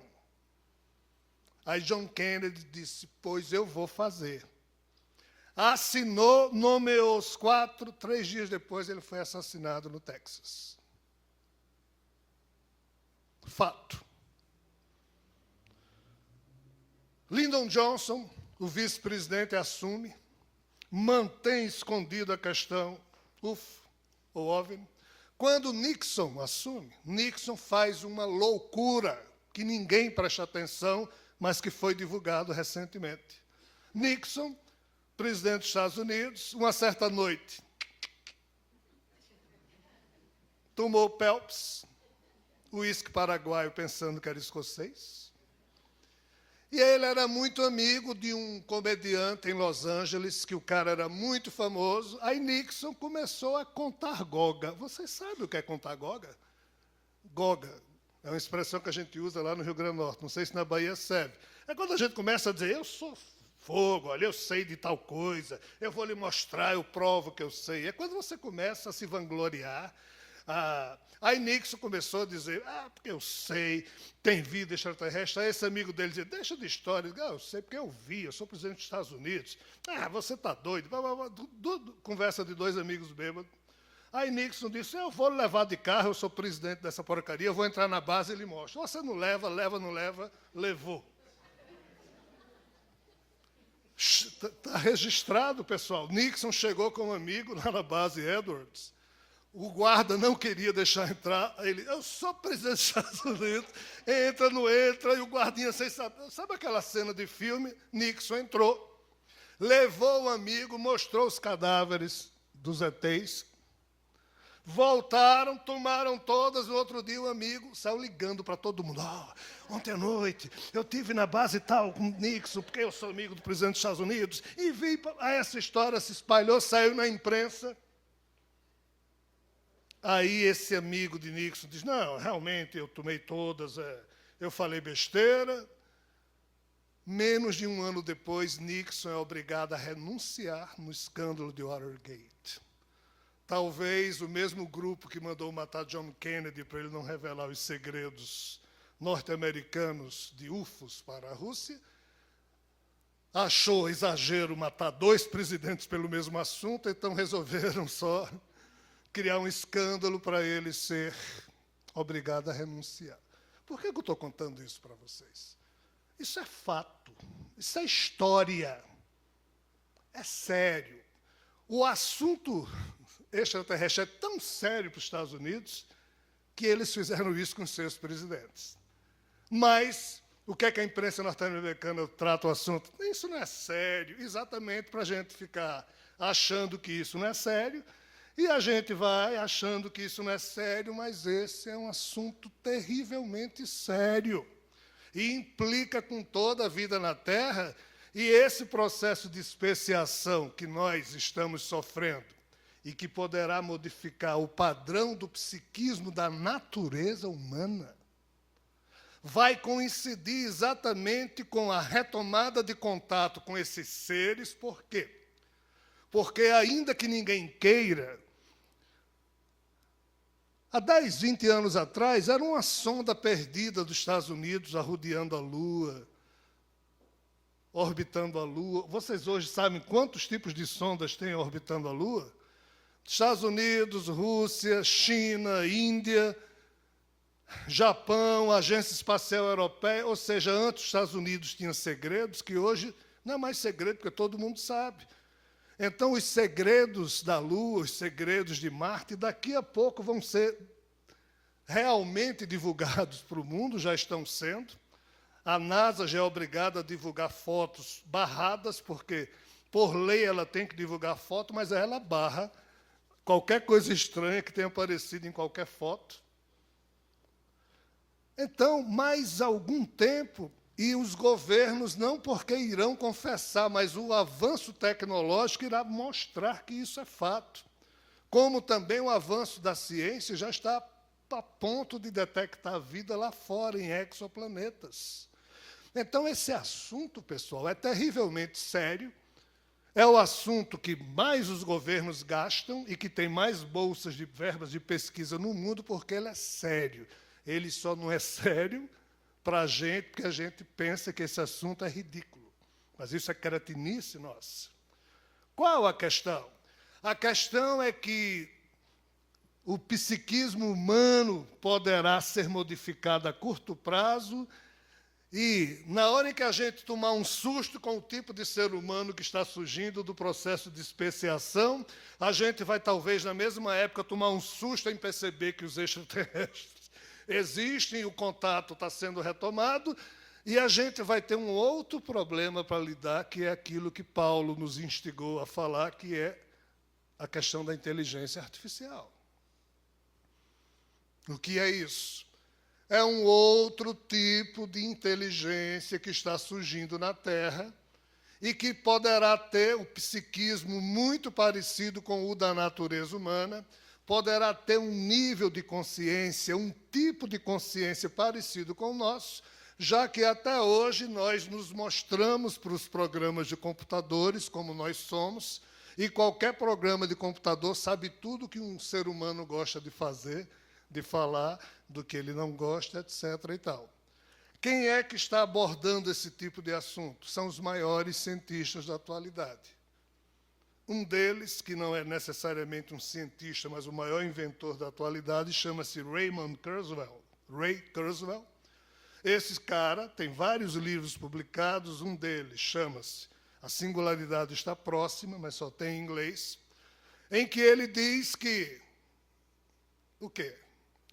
Aí John Kennedy disse, pois eu vou fazer. Assinou, nomeou os 4, 3 dias depois ele foi assassinado no Texas. Fato. Lyndon Johnson, o vice-presidente, assume, mantém escondido a questão UFO ou OVNI. Quando Nixon assume, Nixon faz uma loucura que ninguém presta atenção, mas que foi divulgado recentemente. Nixon, presidente dos Estados Unidos, uma certa noite, tomou Phelps, uísque paraguaio, pensando que era escocês. E ele era muito amigo de um comediante em Los Angeles, que o cara era muito famoso. Aí Nixon começou a contar goga. Vocês sabem o que é contar goga? Goga é uma expressão que a gente usa lá no Rio Grande do Norte. Não sei se na Bahia serve. É quando a gente começa a dizer, eu sou fogo, olha, eu sei de tal coisa, eu vou lhe mostrar, eu provo que eu sei. É quando você começa a se vangloriar. Aí Nixon começou a dizer, porque eu sei, tem vida extraterrestre. Aí esse amigo dele dizia, deixa de história. Eu sei porque eu vi, eu sou presidente dos Estados Unidos. Você está doido. Conversa de 2 amigos bêbados. Aí Nixon disse, eu vou levar de carro, eu sou presidente dessa porcaria, eu vou entrar na base e ele mostra. Você não leva, não leva, levou. Está registrado, pessoal. Nixon chegou com um amigo lá na base Edwards. O guarda não queria deixar entrar. Ele, eu sou presidente dos Estados Unidos. Entra, não entra. E o guardinha, sem saber. Sabe aquela cena de filme? Nixon entrou, levou o amigo, mostrou os cadáveres dos ETs. Voltaram, tomaram todas. No outro dia, o amigo saiu ligando para todo mundo. Ontem à noite, eu estive na base tal com Nixon, porque eu sou amigo do presidente dos Estados Unidos. E vi, essa história se espalhou, saiu na imprensa. Aí esse amigo de Nixon diz, não, realmente, eu tomei todas, eu falei besteira. Menos de 1 ano depois, Nixon é obrigado a renunciar no escândalo de Watergate. Talvez o mesmo grupo que mandou matar John Kennedy para ele não revelar os segredos norte-americanos de UFOs para a Rússia, achou exagero matar 2 presidentes pelo mesmo assunto, então resolveram só criar um escândalo para ele ser obrigado a renunciar. Por que eu estou contando isso para vocês? Isso é fato, isso é história, é sério. O assunto extraterrestre é tão sério para os Estados Unidos que eles fizeram isso com seus presidentes. Mas o que é que a imprensa norte-americana trata o assunto? Isso não é sério, exatamente para a gente ficar achando que isso não é sério. E a gente vai achando que isso não é sério, mas esse é um assunto terrivelmente sério. E implica com toda a vida na Terra, e esse processo de especiação que nós estamos sofrendo, e que poderá modificar o padrão do psiquismo da natureza humana, vai coincidir exatamente com a retomada de contato com esses seres. Por quê? Porque, ainda que ninguém queira, há 10, 20 anos atrás, era uma sonda perdida dos Estados Unidos arrodeando a Lua, orbitando a Lua. Vocês hoje sabem quantos tipos de sondas tem orbitando a Lua? Estados Unidos, Rússia, China, Índia, Japão, Agência Espacial Europeia. Ou seja, antes os Estados Unidos tinham segredos que hoje não é mais segredo, porque todo mundo sabe. Então, os segredos da Lua, os segredos de Marte, daqui a pouco vão ser realmente divulgados para o mundo, já estão sendo. A NASA já é obrigada a divulgar fotos barradas, porque, por lei, ela tem que divulgar foto, mas ela barra qualquer coisa estranha que tenha aparecido em qualquer foto. Então, mais algum tempo, e os governos, não porque irão confessar, mas o avanço tecnológico irá mostrar que isso é fato. Como também o avanço da ciência já está a ponto de detectar a vida lá fora, em exoplanetas. Então, esse assunto, pessoal, é terrivelmente sério. É o assunto que mais os governos gastam e que tem mais bolsas de verbas de pesquisa no mundo, porque ele é sério. Ele só não é sério para a gente, porque a gente pensa que esse assunto é ridículo. Mas isso é cretinice nossa. Qual a questão? A questão é que o psiquismo humano poderá ser modificado a curto prazo e, na hora em que a gente tomar um susto com o tipo de ser humano que está surgindo do processo de especiação, a gente vai, talvez, na mesma época, tomar um susto em perceber que os extraterrestres existem, o contato está sendo retomado, e a gente vai ter um outro problema para lidar, que é aquilo que Paulo nos instigou a falar, que é a questão da inteligência artificial. O que é isso? É um outro tipo de inteligência que está surgindo na Terra e que poderá ter o psiquismo muito parecido com o da natureza humana, poderá ter um nível de consciência, um tipo de consciência parecido com o nosso, já que até hoje nós nos mostramos para os programas de computadores como nós somos, e qualquer programa de computador sabe tudo que um ser humano gosta de fazer, de falar, do que ele não gosta, etc. e tal. Quem é que está abordando esse tipo de assunto? São os maiores cientistas da atualidade. Um deles, que não é necessariamente um cientista, mas o maior inventor da atualidade, chama-se Raymond Kurzweil. Ray Kurzweil. Esse cara tem vários livros publicados, um deles chama-se A Singularidade Está Próxima, mas só tem em inglês, em que ele diz que o quê?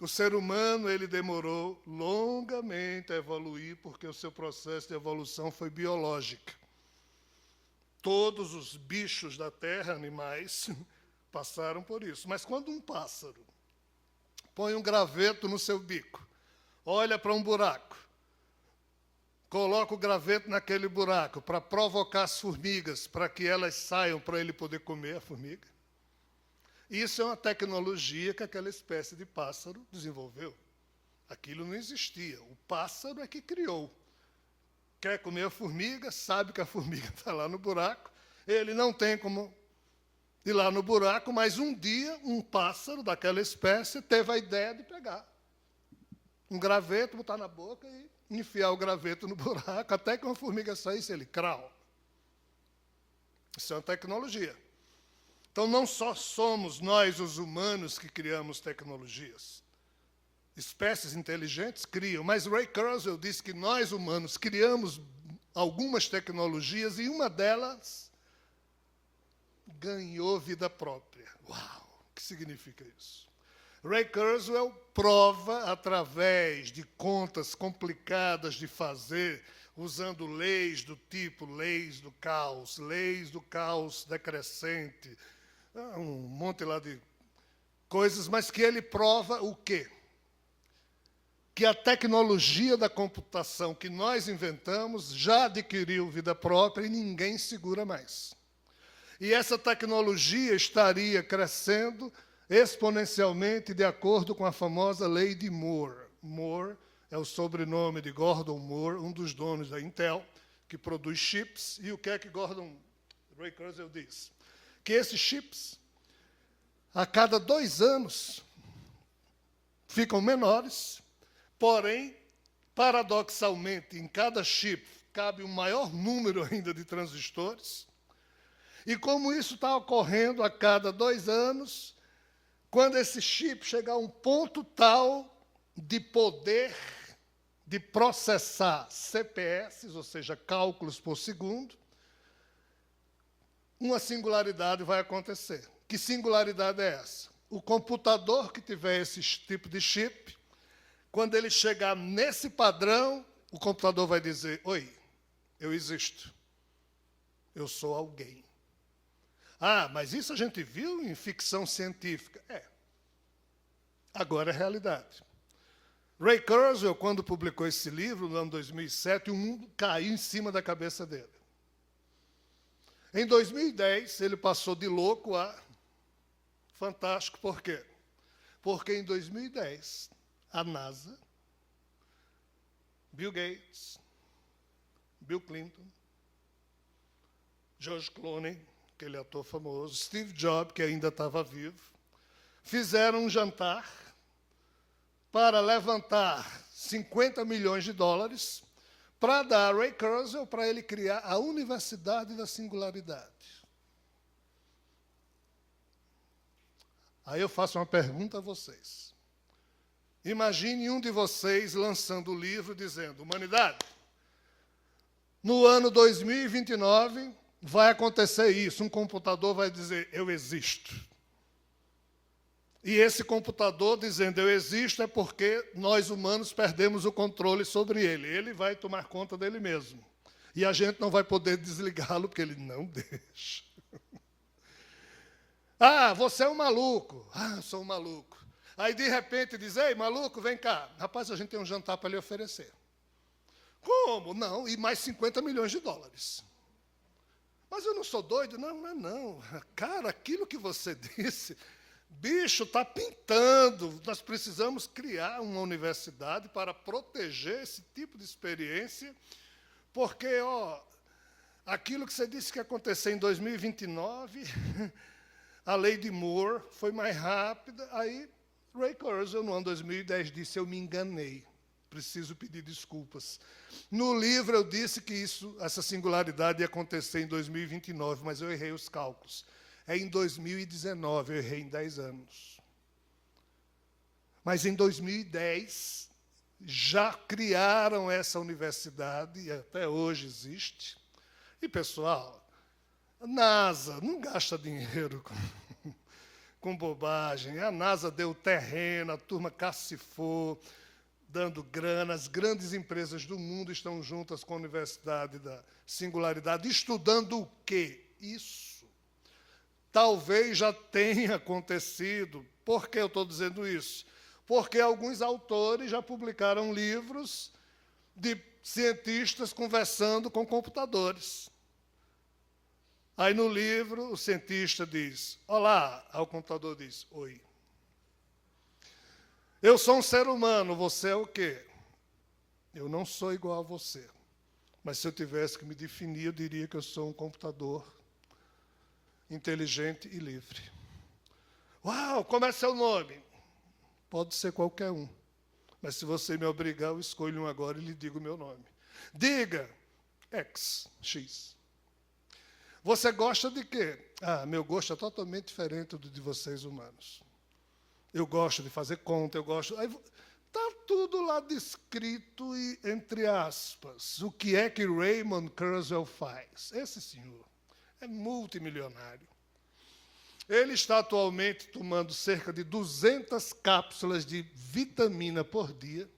O ser humano ele demorou longamente a evoluir porque o seu processo de evolução foi biológico. Todos os bichos da Terra, animais, passaram por isso. Mas quando um pássaro põe um graveto no seu bico, olha para um buraco, coloca o graveto naquele buraco para provocar as formigas, para que elas saiam para ele poder comer a formiga, isso é uma tecnologia que aquela espécie de pássaro desenvolveu. Aquilo não existia. O pássaro é que criou. Quer comer a formiga, sabe que a formiga está lá no buraco, ele não tem como ir lá no buraco, mas um dia um pássaro daquela espécie teve a ideia de pegar um graveto, botar na boca e enfiar o graveto no buraco, até que uma formiga saísse, ele, crau. Isso é uma tecnologia. Então, não só somos nós, os humanos, que criamos tecnologias. Espécies inteligentes criam, mas Ray Kurzweil disse que nós, humanos, criamos algumas tecnologias e uma delas ganhou vida própria. Uau! O que significa isso? Ray Kurzweil prova, através de contas complicadas de fazer, usando leis do tipo leis do caos decrescente, um monte lá de coisas, mas que ele prova o quê? Que a tecnologia da computação que nós inventamos já adquiriu vida própria e ninguém segura mais. E essa tecnologia estaria crescendo exponencialmente de acordo com a famosa lei de Moore. Moore é o sobrenome de Gordon Moore, um dos donos da Intel, que produz chips. E o que é que Ray Kurzweil diz? Que esses chips, a cada 2 anos, ficam menores, porém, paradoxalmente, em cada chip cabe um maior número ainda de transistores, e como isso está ocorrendo a cada 2 anos, quando esse chip chegar a um ponto tal de poder de processar CPS, ou seja, cálculos por segundo, uma singularidade vai acontecer. Que singularidade é essa? O computador que tiver esse tipo de chip, quando ele chegar nesse padrão, o computador vai dizer, oi, eu existo, eu sou alguém. Ah, mas isso a gente viu em ficção científica. Agora é realidade. Ray Kurzweil, quando publicou esse livro, no ano 2007, o mundo caiu em cima da cabeça dele. Em 2010, ele passou de louco a fantástico. Por quê? Porque em 2010, a NASA, Bill Gates, Bill Clinton, George Clooney, aquele ator famoso, Steve Jobs, que ainda estava vivo, fizeram um jantar para levantar 50 milhões de dólares para dar a Ray Kurzweil para ele criar a Universidade da Singularidade. Aí eu faço uma pergunta a vocês. Imagine um de vocês lançando o livro dizendo: humanidade, no ano 2029 vai acontecer isso, um computador vai dizer, eu existo. E esse computador dizendo, eu existo, é porque nós humanos perdemos o controle sobre ele. Ele vai tomar conta dele mesmo. E a gente não vai poder desligá-lo, porque ele não deixa. Ah, você é um maluco. Ah, eu sou um maluco. Aí, de repente, diz, ei, maluco, vem cá. Rapaz, a gente tem um jantar para lhe oferecer. Como? Não, e mais 50 milhões de dólares. Mas eu não sou doido? Não, não é não. Cara, aquilo que você disse, bicho, está pintando. Nós precisamos criar uma universidade para proteger esse tipo de experiência, porque, aquilo que você disse que ia acontecer em 2029, a lei de Moore foi mais rápida. Aí, Ray Kurzweil, no ano 2010, disse, eu me enganei. Preciso pedir desculpas. No livro eu disse que essa singularidade ia acontecer em 2029, mas eu errei os cálculos. É em 2019, eu errei em 10 anos. Mas em 2010, já criaram essa universidade, e até hoje existe. E, pessoal, a NASA não gasta dinheiro com bobagem. A NASA deu terreno, a turma cacifou, dando grana. As grandes empresas do mundo estão juntas com a Universidade da Singularidade, estudando o quê? Isso. Talvez já tenha acontecido. Por que eu estou dizendo isso? Porque alguns autores já publicaram livros de cientistas conversando com computadores. Aí, no livro, o cientista diz, olá, aí o computador diz, oi. Eu sou um ser humano, você é o quê? Eu não sou igual a você. Mas se eu tivesse que me definir, eu diria que eu sou um computador inteligente e livre. Uau, como é seu nome? Pode ser qualquer um. Mas se você me obrigar, eu escolho um agora e lhe digo o meu nome. Diga, X. Você gosta de quê? Ah, meu gosto é totalmente diferente do de vocês humanos. Eu gosto de fazer conta, eu gosto... Está tudo lá descrito e, entre aspas, o que é que Raymond Kurzweil faz. Esse senhor é multimilionário. Ele está atualmente tomando cerca de 200 cápsulas de vitamina por dia,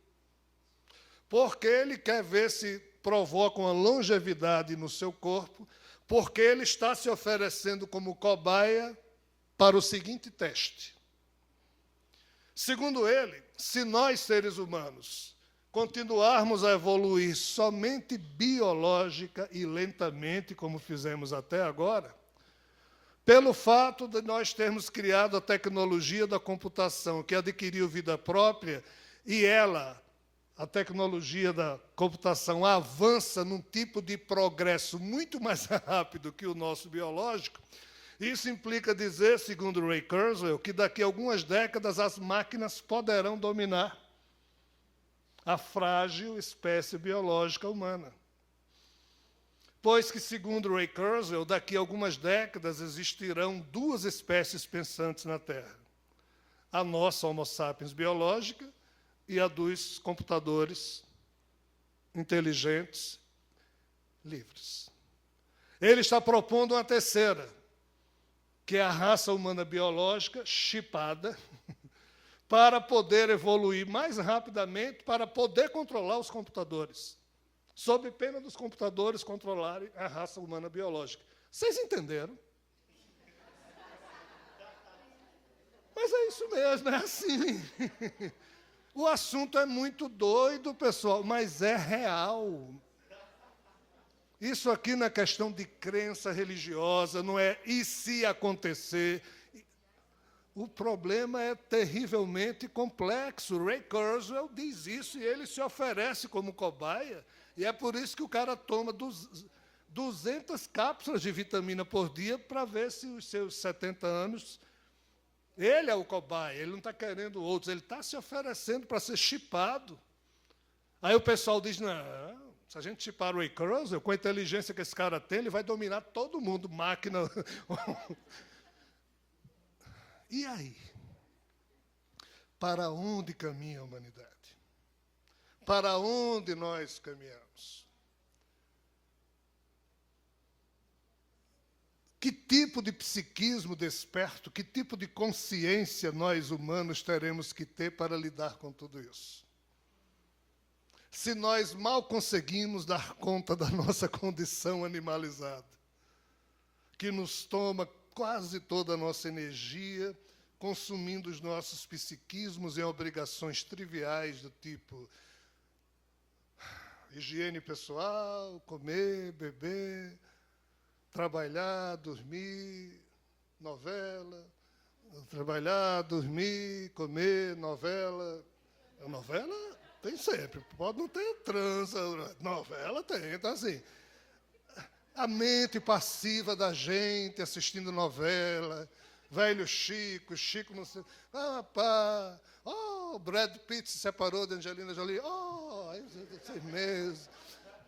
porque ele quer ver se provoca uma longevidade no seu corpo, porque ele está se oferecendo como cobaia para o seguinte teste. Segundo ele, se nós, seres humanos, continuarmos a evoluir somente biológica e lentamente, como fizemos até agora, pelo fato de nós termos criado a tecnologia da computação, que adquiriu vida própria, e a tecnologia da computação, avança num tipo de progresso muito mais rápido que o nosso biológico, isso implica dizer, segundo Ray Kurzweil, que daqui a algumas décadas as máquinas poderão dominar a frágil espécie biológica humana. Pois que, segundo Ray Kurzweil, daqui a algumas décadas existirão duas espécies pensantes na Terra. A nossa Homo sapiens biológica e a dos computadores inteligentes, livres. Ele está propondo uma terceira, que é a raça humana biológica chipada, para poder evoluir mais rapidamente, para poder controlar os computadores, sob pena dos computadores controlarem a raça humana biológica. Vocês entenderam? Mas é isso mesmo, é assim. O assunto é muito doido, pessoal, mas é real. Isso aqui não é questão de crença religiosa, não é e se acontecer. O problema é terrivelmente complexo. Ray Kurzweil diz isso e ele se oferece como cobaia. E é por isso que o cara toma 200 cápsulas de vitamina por dia para ver se os seus 70 anos... Ele é o cobaia, ele não está querendo outros, ele está se oferecendo para ser chipado. Aí o pessoal diz, não, se a gente chipar o Ray Kurzweil, com a inteligência que esse cara tem, ele vai dominar todo mundo, máquina. E aí? Para onde caminha a humanidade? Para onde nós caminhamos? Que tipo de psiquismo desperto, que tipo de consciência nós humanos teremos que ter para lidar com tudo isso? Se nós mal conseguimos dar conta da nossa condição animalizada, que nos toma quase toda a nossa energia, consumindo os nossos psiquismos em obrigações triviais do tipo higiene pessoal, comer, beber, trabalhar, dormir, novela, trabalhar, dormir, comer, novela. A novela tem sempre, pode não ter trança, novela tem, então assim, a mente passiva da gente assistindo novela, velho Chico, Chico não sei, pá, Brad Pitt se separou de Angelina Jolie, 6 meses,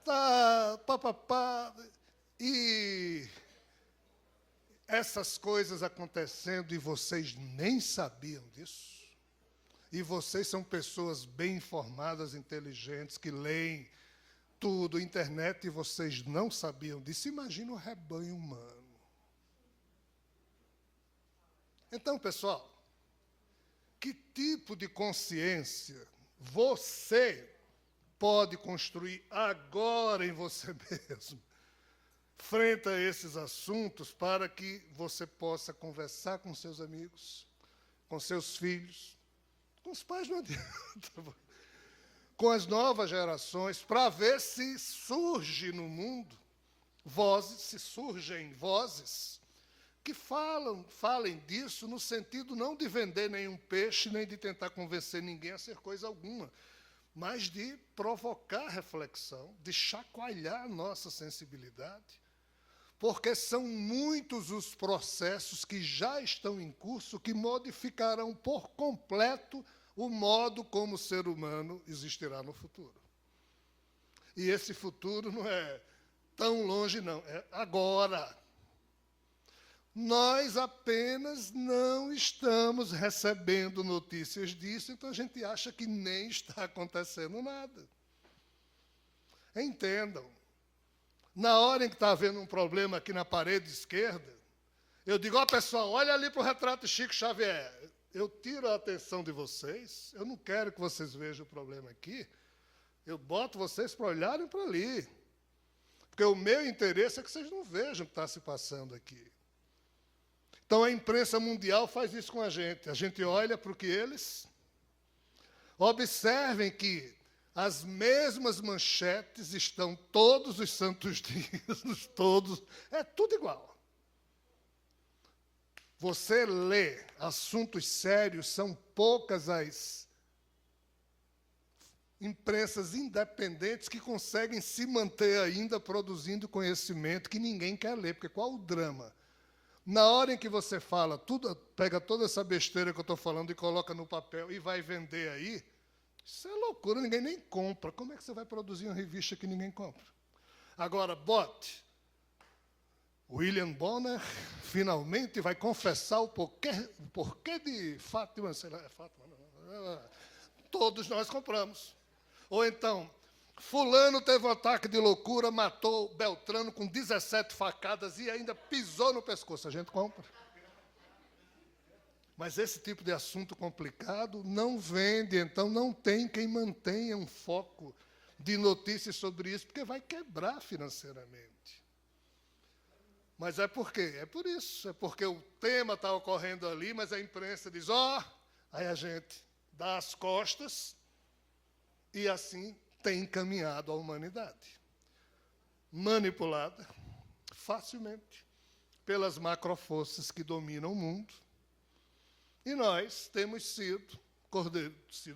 tá, pá. E essas coisas acontecendo e vocês nem sabiam disso. E vocês são pessoas bem informadas, inteligentes, que leem tudo, internet, e vocês não sabiam disso. Imagina o rebanho humano. Então, pessoal, que tipo de consciência você pode construir agora em você mesmo? Frente a esses assuntos, para que você possa conversar com seus amigos, com seus filhos, com os pais não adianta, com as novas gerações, para ver se surge no mundo vozes, se surgem vozes que falem disso no sentido não de vender nenhum peixe, nem de tentar convencer ninguém a ser coisa alguma, mas de provocar reflexão, de chacoalhar a nossa sensibilidade, porque são muitos os processos que já estão em curso que modificarão por completo o modo como o ser humano existirá no futuro. E esse futuro não é tão longe, não, é agora. Nós apenas não estamos recebendo notícias disso, então a gente acha que nem está acontecendo nada. Entendam. Na hora em que está havendo um problema aqui na parede esquerda, eu digo, pessoal, olha ali para o retrato de Chico Xavier. Eu tiro a atenção de vocês, eu não quero que vocês vejam o problema aqui, eu boto vocês para olharem para ali. Porque o meu interesse é que vocês não vejam o que está se passando aqui. Então, a imprensa mundial faz isso com a gente olha para o que eles... Observem que as mesmas manchetes estão todos os santos dias, todos, é tudo igual. Você lê assuntos sérios, são poucas as imprensas independentes que conseguem se manter ainda produzindo conhecimento que ninguém quer ler, porque qual o drama? Na hora em que você fala, pega toda essa besteira que eu estou falando e coloca no papel e vai vender aí, isso é loucura, ninguém nem compra. Como é que você vai produzir uma revista que ninguém compra? Agora, bote. William Bonner finalmente vai confessar o porquê de Fátima, sei lá, é Fátima, não. Todos nós compramos. Ou então, fulano teve um ataque de loucura, matou Beltrano com 17 facadas e ainda pisou no pescoço. A gente compra. Mas esse tipo de assunto complicado não vende, então não tem quem mantenha um foco de notícias sobre isso, porque vai quebrar financeiramente. Mas é por quê? É por isso, é porque o tema está ocorrendo ali, mas a imprensa diz, aí a gente dá as costas e assim tem encaminhado a humanidade. Manipulada facilmente pelas macroforças que dominam o mundo. E nós temos sido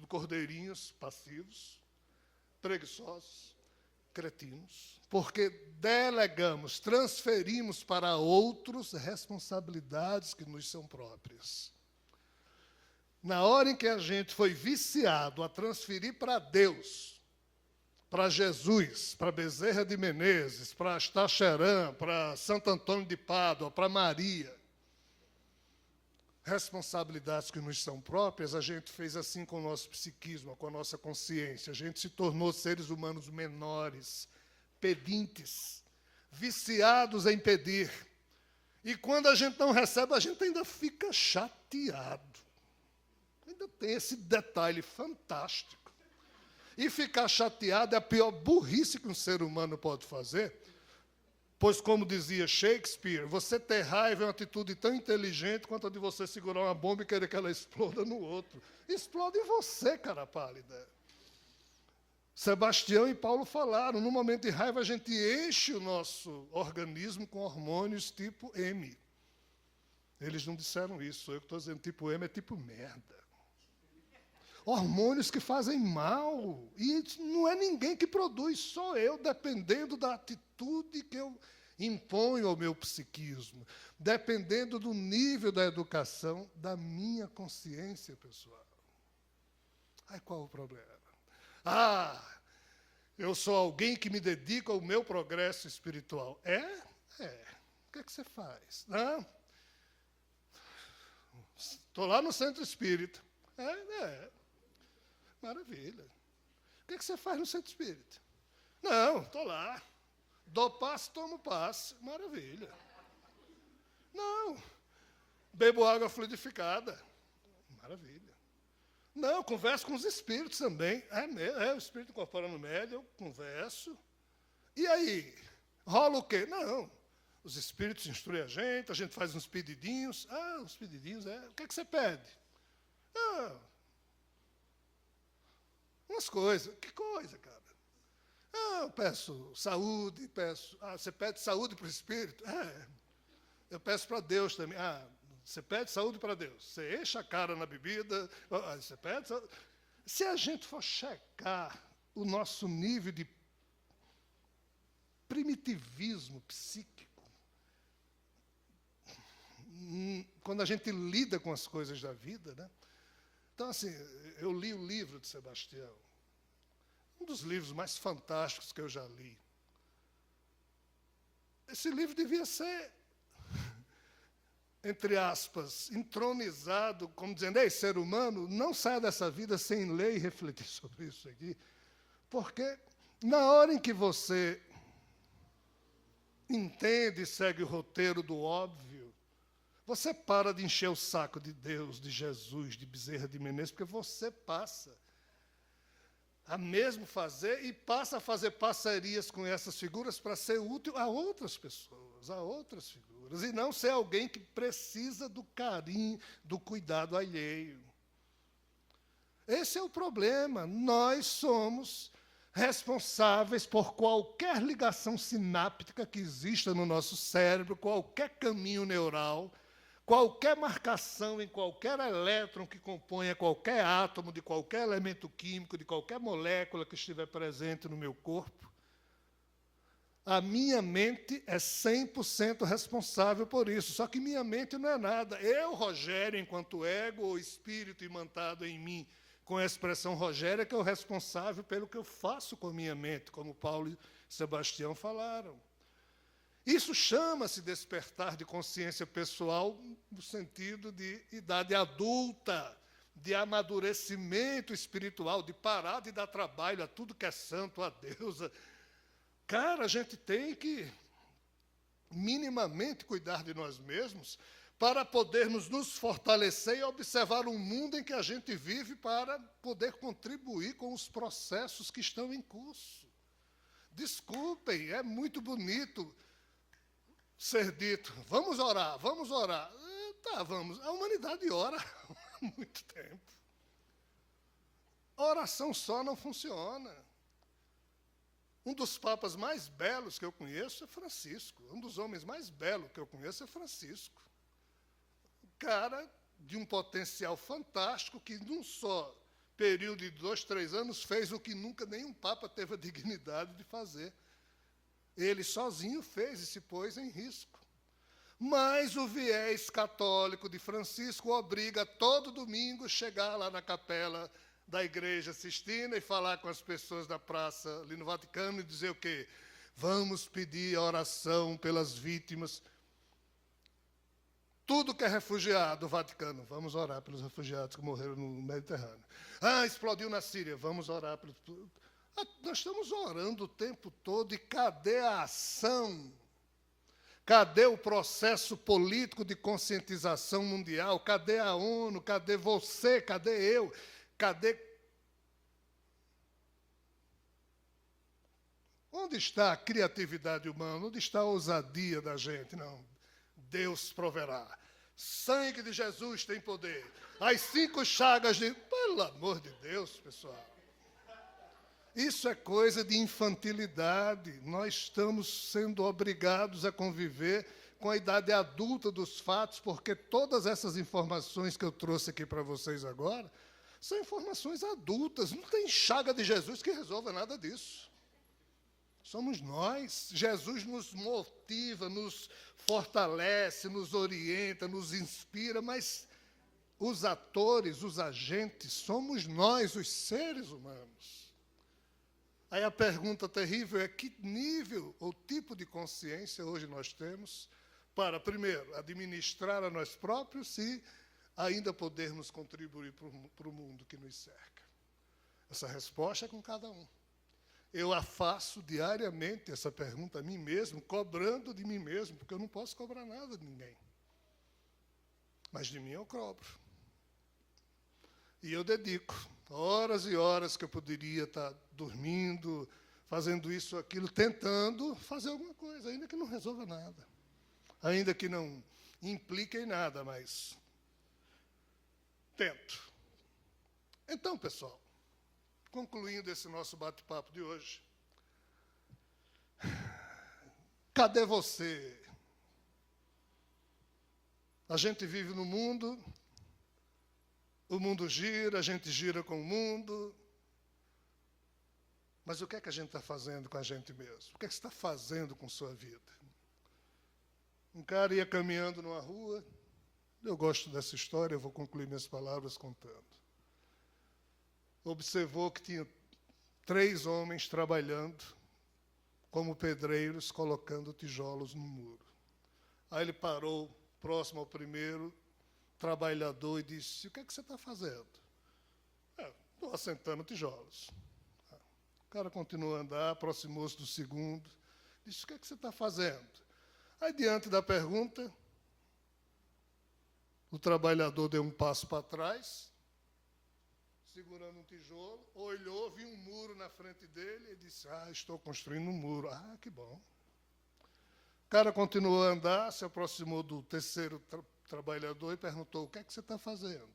cordeirinhos passivos, preguiçosos, cretinos, porque delegamos, transferimos para outros responsabilidades que nos são próprias. Na hora em que a gente foi viciado a transferir para Deus, para Jesus, para Bezerra de Menezes, para Astaxerã, para Santo Antônio de Pádua, para Maria, responsabilidades que nos são próprias, a gente fez assim com o nosso psiquismo, com a nossa consciência. A gente se tornou seres humanos menores, pedintes, viciados em pedir. E quando a gente não recebe, a gente ainda fica chateado. Ainda tem esse detalhe fantástico. E ficar chateado é a pior burrice que um ser humano pode fazer, pois, como dizia Shakespeare, você ter raiva é uma atitude tão inteligente quanto a de você segurar uma bomba e querer que ela exploda no outro. Explode em você, cara pálida. Sebastião e Paulo falaram, no momento de raiva a gente enche o nosso organismo com hormônios tipo M. Eles não disseram isso, eu que estou dizendo tipo M é tipo merda. Hormônios que fazem mal. E não é ninguém que produz, só eu, dependendo da atitude que eu imponho ao meu psiquismo, dependendo do nível da educação da minha consciência pessoal. Aí qual o problema? Eu sou alguém que me dedica ao meu progresso espiritual. É. O que é que você faz? Estou lá no centro espírita. Maravilha. O que é que você faz no centro espírita? Não, estou lá. Dou passe, tomo passe. Maravilha. Não. Bebo água fluidificada. Maravilha. Não, converso com os espíritos também. O espírito incorporando médio, eu converso. E aí? Rola o quê? Não. Os espíritos instruem a gente faz uns pedidinhos. Uns pedidinhos, O que é que você pede? Umas coisas. Que coisa, cara? Eu peço saúde, você pede saúde para o espírito? Eu peço para Deus também. Você pede saúde para Deus. Você enche a cara na bebida, você pede saúde. Se a gente for checar o nosso nível de primitivismo psíquico, quando a gente lida com as coisas da vida, né? Então, assim, eu li o livro de Sebastião, um dos livros mais fantásticos que eu já li. Esse livro devia ser, entre aspas, entronizado, como dizendo, ei, ser humano, não saia dessa vida sem ler e refletir sobre isso aqui, porque na hora em que você entende e segue o roteiro do óbvio, você para de encher o saco de Deus, de Jesus, de Bezerra de Menezes, porque você passa a mesmo fazer e passa a fazer parcerias com essas figuras para ser útil a outras pessoas, a outras figuras, e não ser alguém que precisa do carinho, do cuidado alheio. Esse é o problema. Nós somos responsáveis por qualquer ligação sináptica que exista no nosso cérebro, qualquer caminho neural, qualquer marcação em qualquer elétron que componha qualquer átomo de qualquer elemento químico, de qualquer molécula que estiver presente no meu corpo, a minha mente é 100% responsável por isso. Só que minha mente não é nada. Eu, Rogério, enquanto ego ou espírito imantado em mim, com a expressão Rogério, é que é o responsável pelo que eu faço com a minha mente, como Paulo e Sebastião falaram. Isso chama-se despertar de consciência pessoal no sentido de idade adulta, de amadurecimento espiritual, de parar de dar trabalho a tudo que é santo, a Deus. Cara, a gente tem que minimamente cuidar de nós mesmos para podermos nos fortalecer e observar um mundo em que a gente vive para poder contribuir com os processos que estão em curso. Desculpem, é muito bonito ser dito, vamos orar, vamos orar. Vamos. A humanidade ora há muito tempo. A oração só não funciona. Um dos papas mais belos que eu conheço é Francisco. Um dos homens mais belos que eu conheço é Francisco. Cara de um potencial fantástico que não só período de 2, 3 anos, fez o que nunca nenhum papa teve a dignidade de fazer. Ele sozinho fez e se pôs em risco. Mas o viés católico de Francisco obriga todo domingo chegar lá na capela da Igreja Sistina e falar com as pessoas da praça ali no Vaticano e dizer o quê? Vamos pedir a oração pelas vítimas. Tudo que é refugiado, o Vaticano, vamos orar pelos refugiados que morreram no Mediterrâneo. Ah, explodiu na Síria, vamos orar pelos... Nós estamos orando o tempo todo e cadê a ação? Cadê o processo político de conscientização mundial? Cadê a ONU? Cadê você? Cadê eu? Cadê... Onde está a criatividade humana? Onde está a ousadia da gente? Não, Deus proverá. Sangue de Jesus tem poder. As 5 chagas de... Pelo amor de Deus, pessoal. Isso é coisa de infantilidade. Nós estamos sendo obrigados a conviver com a idade adulta dos fatos, porque todas essas informações que eu trouxe aqui para vocês agora são informações adultas. Não tem chaga de Jesus que resolva nada disso. Somos nós. Jesus nos motiva, nos fortalece, nos orienta, nos inspira, mas os atores, os agentes, somos nós, os seres humanos. Aí a pergunta terrível é que nível ou tipo de consciência hoje nós temos para, primeiro, administrar a nós próprios e ainda podermos contribuir para o mundo que nos cerca. Essa resposta é com cada um. Eu a faço diariamente, essa pergunta a mim mesmo, cobrando de mim mesmo, porque eu não posso cobrar nada de ninguém. Mas de mim eu cobro. E eu dedico horas e horas que eu poderia estar dormindo, fazendo isso ou aquilo, tentando fazer alguma coisa, ainda que não resolva nada. Ainda que não implique em nada, mas tento. Então, pessoal, concluindo esse nosso bate-papo de hoje, cadê você? A gente vive no mundo, o mundo gira, a gente gira com o mundo, mas o que é que a gente está fazendo com a gente mesmo? O que é que você está fazendo com sua vida? Um cara ia caminhando numa rua, eu gosto dessa história, eu vou concluir minhas palavras contando. Observou que tinha 3 homens trabalhando como pedreiros, colocando tijolos no muro. Aí ele parou próximo ao primeiro trabalhador e disse, o que é que você está fazendo? Estou assentando tijolos. O cara continuou a andar, aproximou-se do segundo, disse, o que é que você está fazendo? Aí, diante da pergunta, o trabalhador deu um passo para trás, segurando um tijolo, olhou, viu um muro na frente dele e disse, estou construindo um muro. Que bom. O cara continuou a andar, se aproximou do terceiro trabalhador e perguntou, o que é que você está fazendo?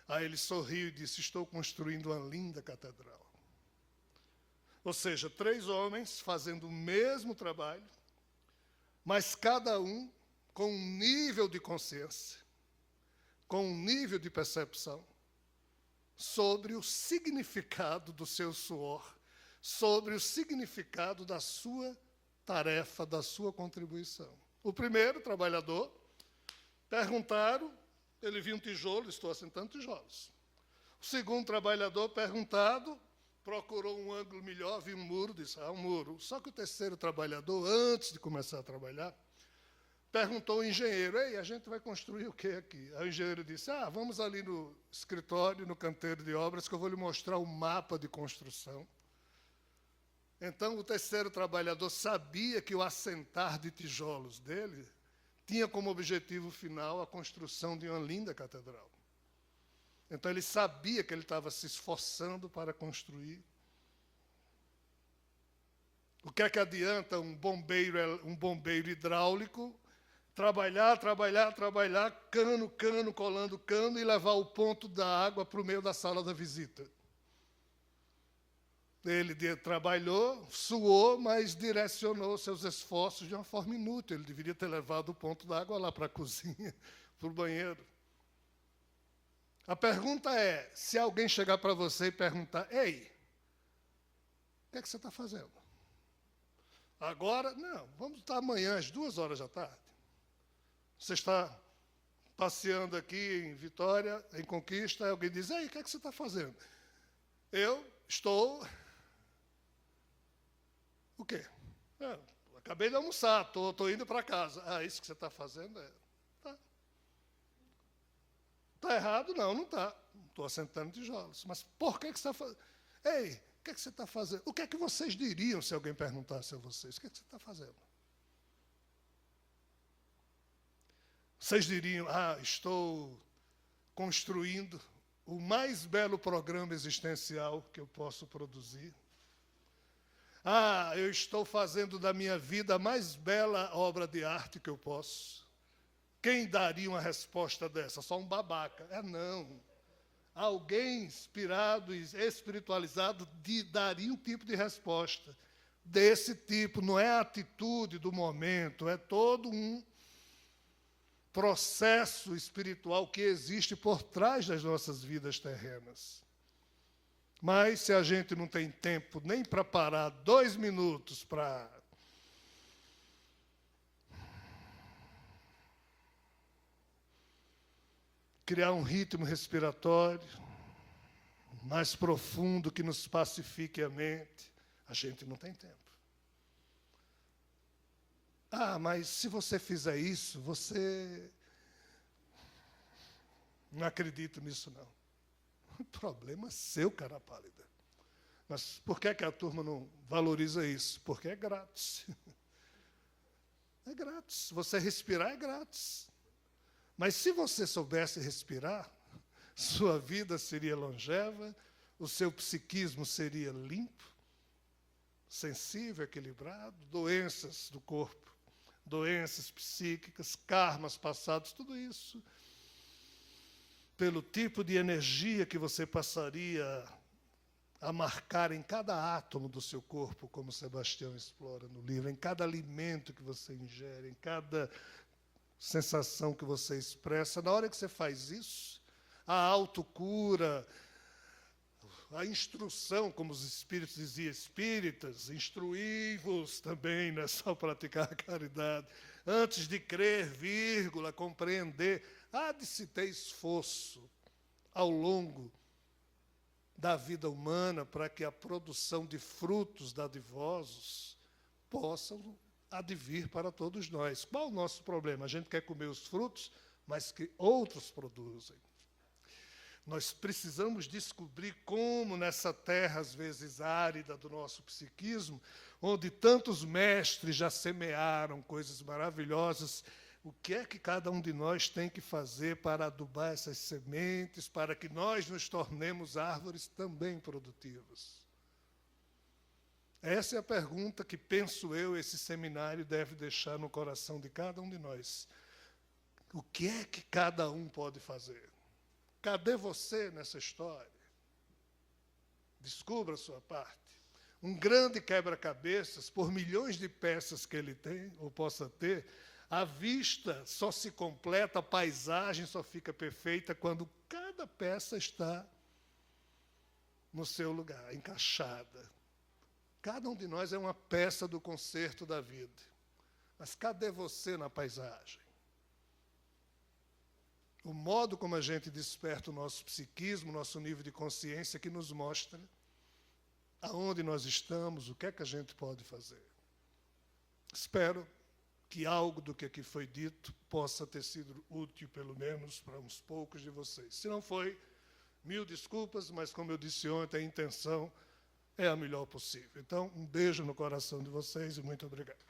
Aí ele sorriu e disse, estou construindo uma linda catedral. Ou seja, 3 homens fazendo o mesmo trabalho, mas cada um com um nível de consciência, com um nível de percepção sobre o significado do seu suor, sobre o significado da sua tarefa, da sua contribuição. O primeiro trabalhador, perguntaram, ele viu um tijolo, estou assentando tijolos. O segundo trabalhador, perguntado, procurou um ângulo melhor, viu um muro, disse, um muro. Só que o terceiro trabalhador, antes de começar a trabalhar, perguntou ao engenheiro, a gente vai construir o que aqui? Aí o engenheiro disse, vamos ali no escritório, no canteiro de obras, que eu vou lhe mostrar o mapa de construção. Então, o terceiro trabalhador sabia que o assentar de tijolos dele tinha como objetivo final a construção de uma linda catedral. Então, ele sabia que ele estava se esforçando para construir. O que é que adianta um bombeiro hidráulico trabalhar, cano, colando cano e levar o ponto da água para o meio da sala da visita? Ele trabalhou, suou, mas direcionou seus esforços de uma forma inútil. Ele deveria ter levado o ponto da água lá para a cozinha, para o banheiro. A pergunta é, se alguém chegar para você e perguntar, ei, o que é que você está fazendo? Agora, não, vamos estar amanhã às 2h. Você está passeando aqui em Vitória, em Conquista, e alguém diz, ei, o que é que você está fazendo? Eu estou... O quê? Acabei de almoçar, estou indo para casa. Ah, isso que você está fazendo? Tá. Está errado? Não está. Estou assentando tijolos. Mas por que você está fazendo? Ei, o que é que você está fazendo? O que é que vocês diriam se alguém perguntasse a vocês? O que é que você está fazendo? Vocês diriam, estou construindo o mais belo programa existencial que eu posso produzir. Eu estou fazendo da minha vida a mais bela obra de arte que eu posso. Quem daria uma resposta dessa? Só um babaca. Não. Alguém inspirado e espiritualizado daria um tipo de resposta. Desse tipo, não é a atitude do momento, é todo um processo espiritual que existe por trás das nossas vidas terrenas. Mas se a gente não tem tempo nem para parar 2 minutos para criar um ritmo respiratório mais profundo que nos pacifique a mente, a gente não tem tempo. Mas se você fizer isso, você... Não acredito nisso, não. O problema é seu, cara pálida. Mas por que a turma não valoriza isso? Porque é grátis. É grátis. Você respirar é grátis. Mas se você soubesse respirar, sua vida seria longeva, o seu psiquismo seria limpo, sensível, equilibrado, doenças do corpo, doenças psíquicas, karmas passados, tudo isso, pelo tipo de energia que você passaria a marcar em cada átomo do seu corpo, como Sebastião explora no livro, em cada alimento que você ingere, em cada sensação que você expressa. Na hora que você faz isso, a autocura, a instrução, como os espíritos diziam, espíritas, instruí-vos também, não é só praticar a caridade. Antes de crer, compreender, há de se ter esforço ao longo da vida humana para que a produção de frutos dadivosos possam advir para todos nós. Qual o nosso problema? A gente quer comer os frutos, mas que outros produzem. Nós precisamos descobrir como, nessa terra, às vezes árida do nosso psiquismo, onde tantos mestres já semearam coisas maravilhosas, o que é que cada um de nós tem que fazer para adubar essas sementes, para que nós nos tornemos árvores também produtivas? Essa é a pergunta que, penso eu, esse seminário deve deixar no coração de cada um de nós. O que é que cada um pode fazer? Cadê você nessa história? Descubra a sua parte. Um grande quebra-cabeças, por milhões de peças que ele tem, ou possa ter, a vista só se completa, a paisagem só fica perfeita quando cada peça está no seu lugar, encaixada. Cada um de nós é uma peça do concerto da vida. Mas cadê você na paisagem? O modo como a gente desperta o nosso psiquismo, o nosso nível de consciência, que nos mostra aonde nós estamos, o que é que a gente pode fazer. Espero que algo do que aqui foi dito possa ter sido útil, pelo menos, para uns poucos de vocês. Se não foi, 1000 desculpas, mas, como eu disse ontem, a intenção é a melhor possível. Então, um beijo no coração de vocês e muito obrigado.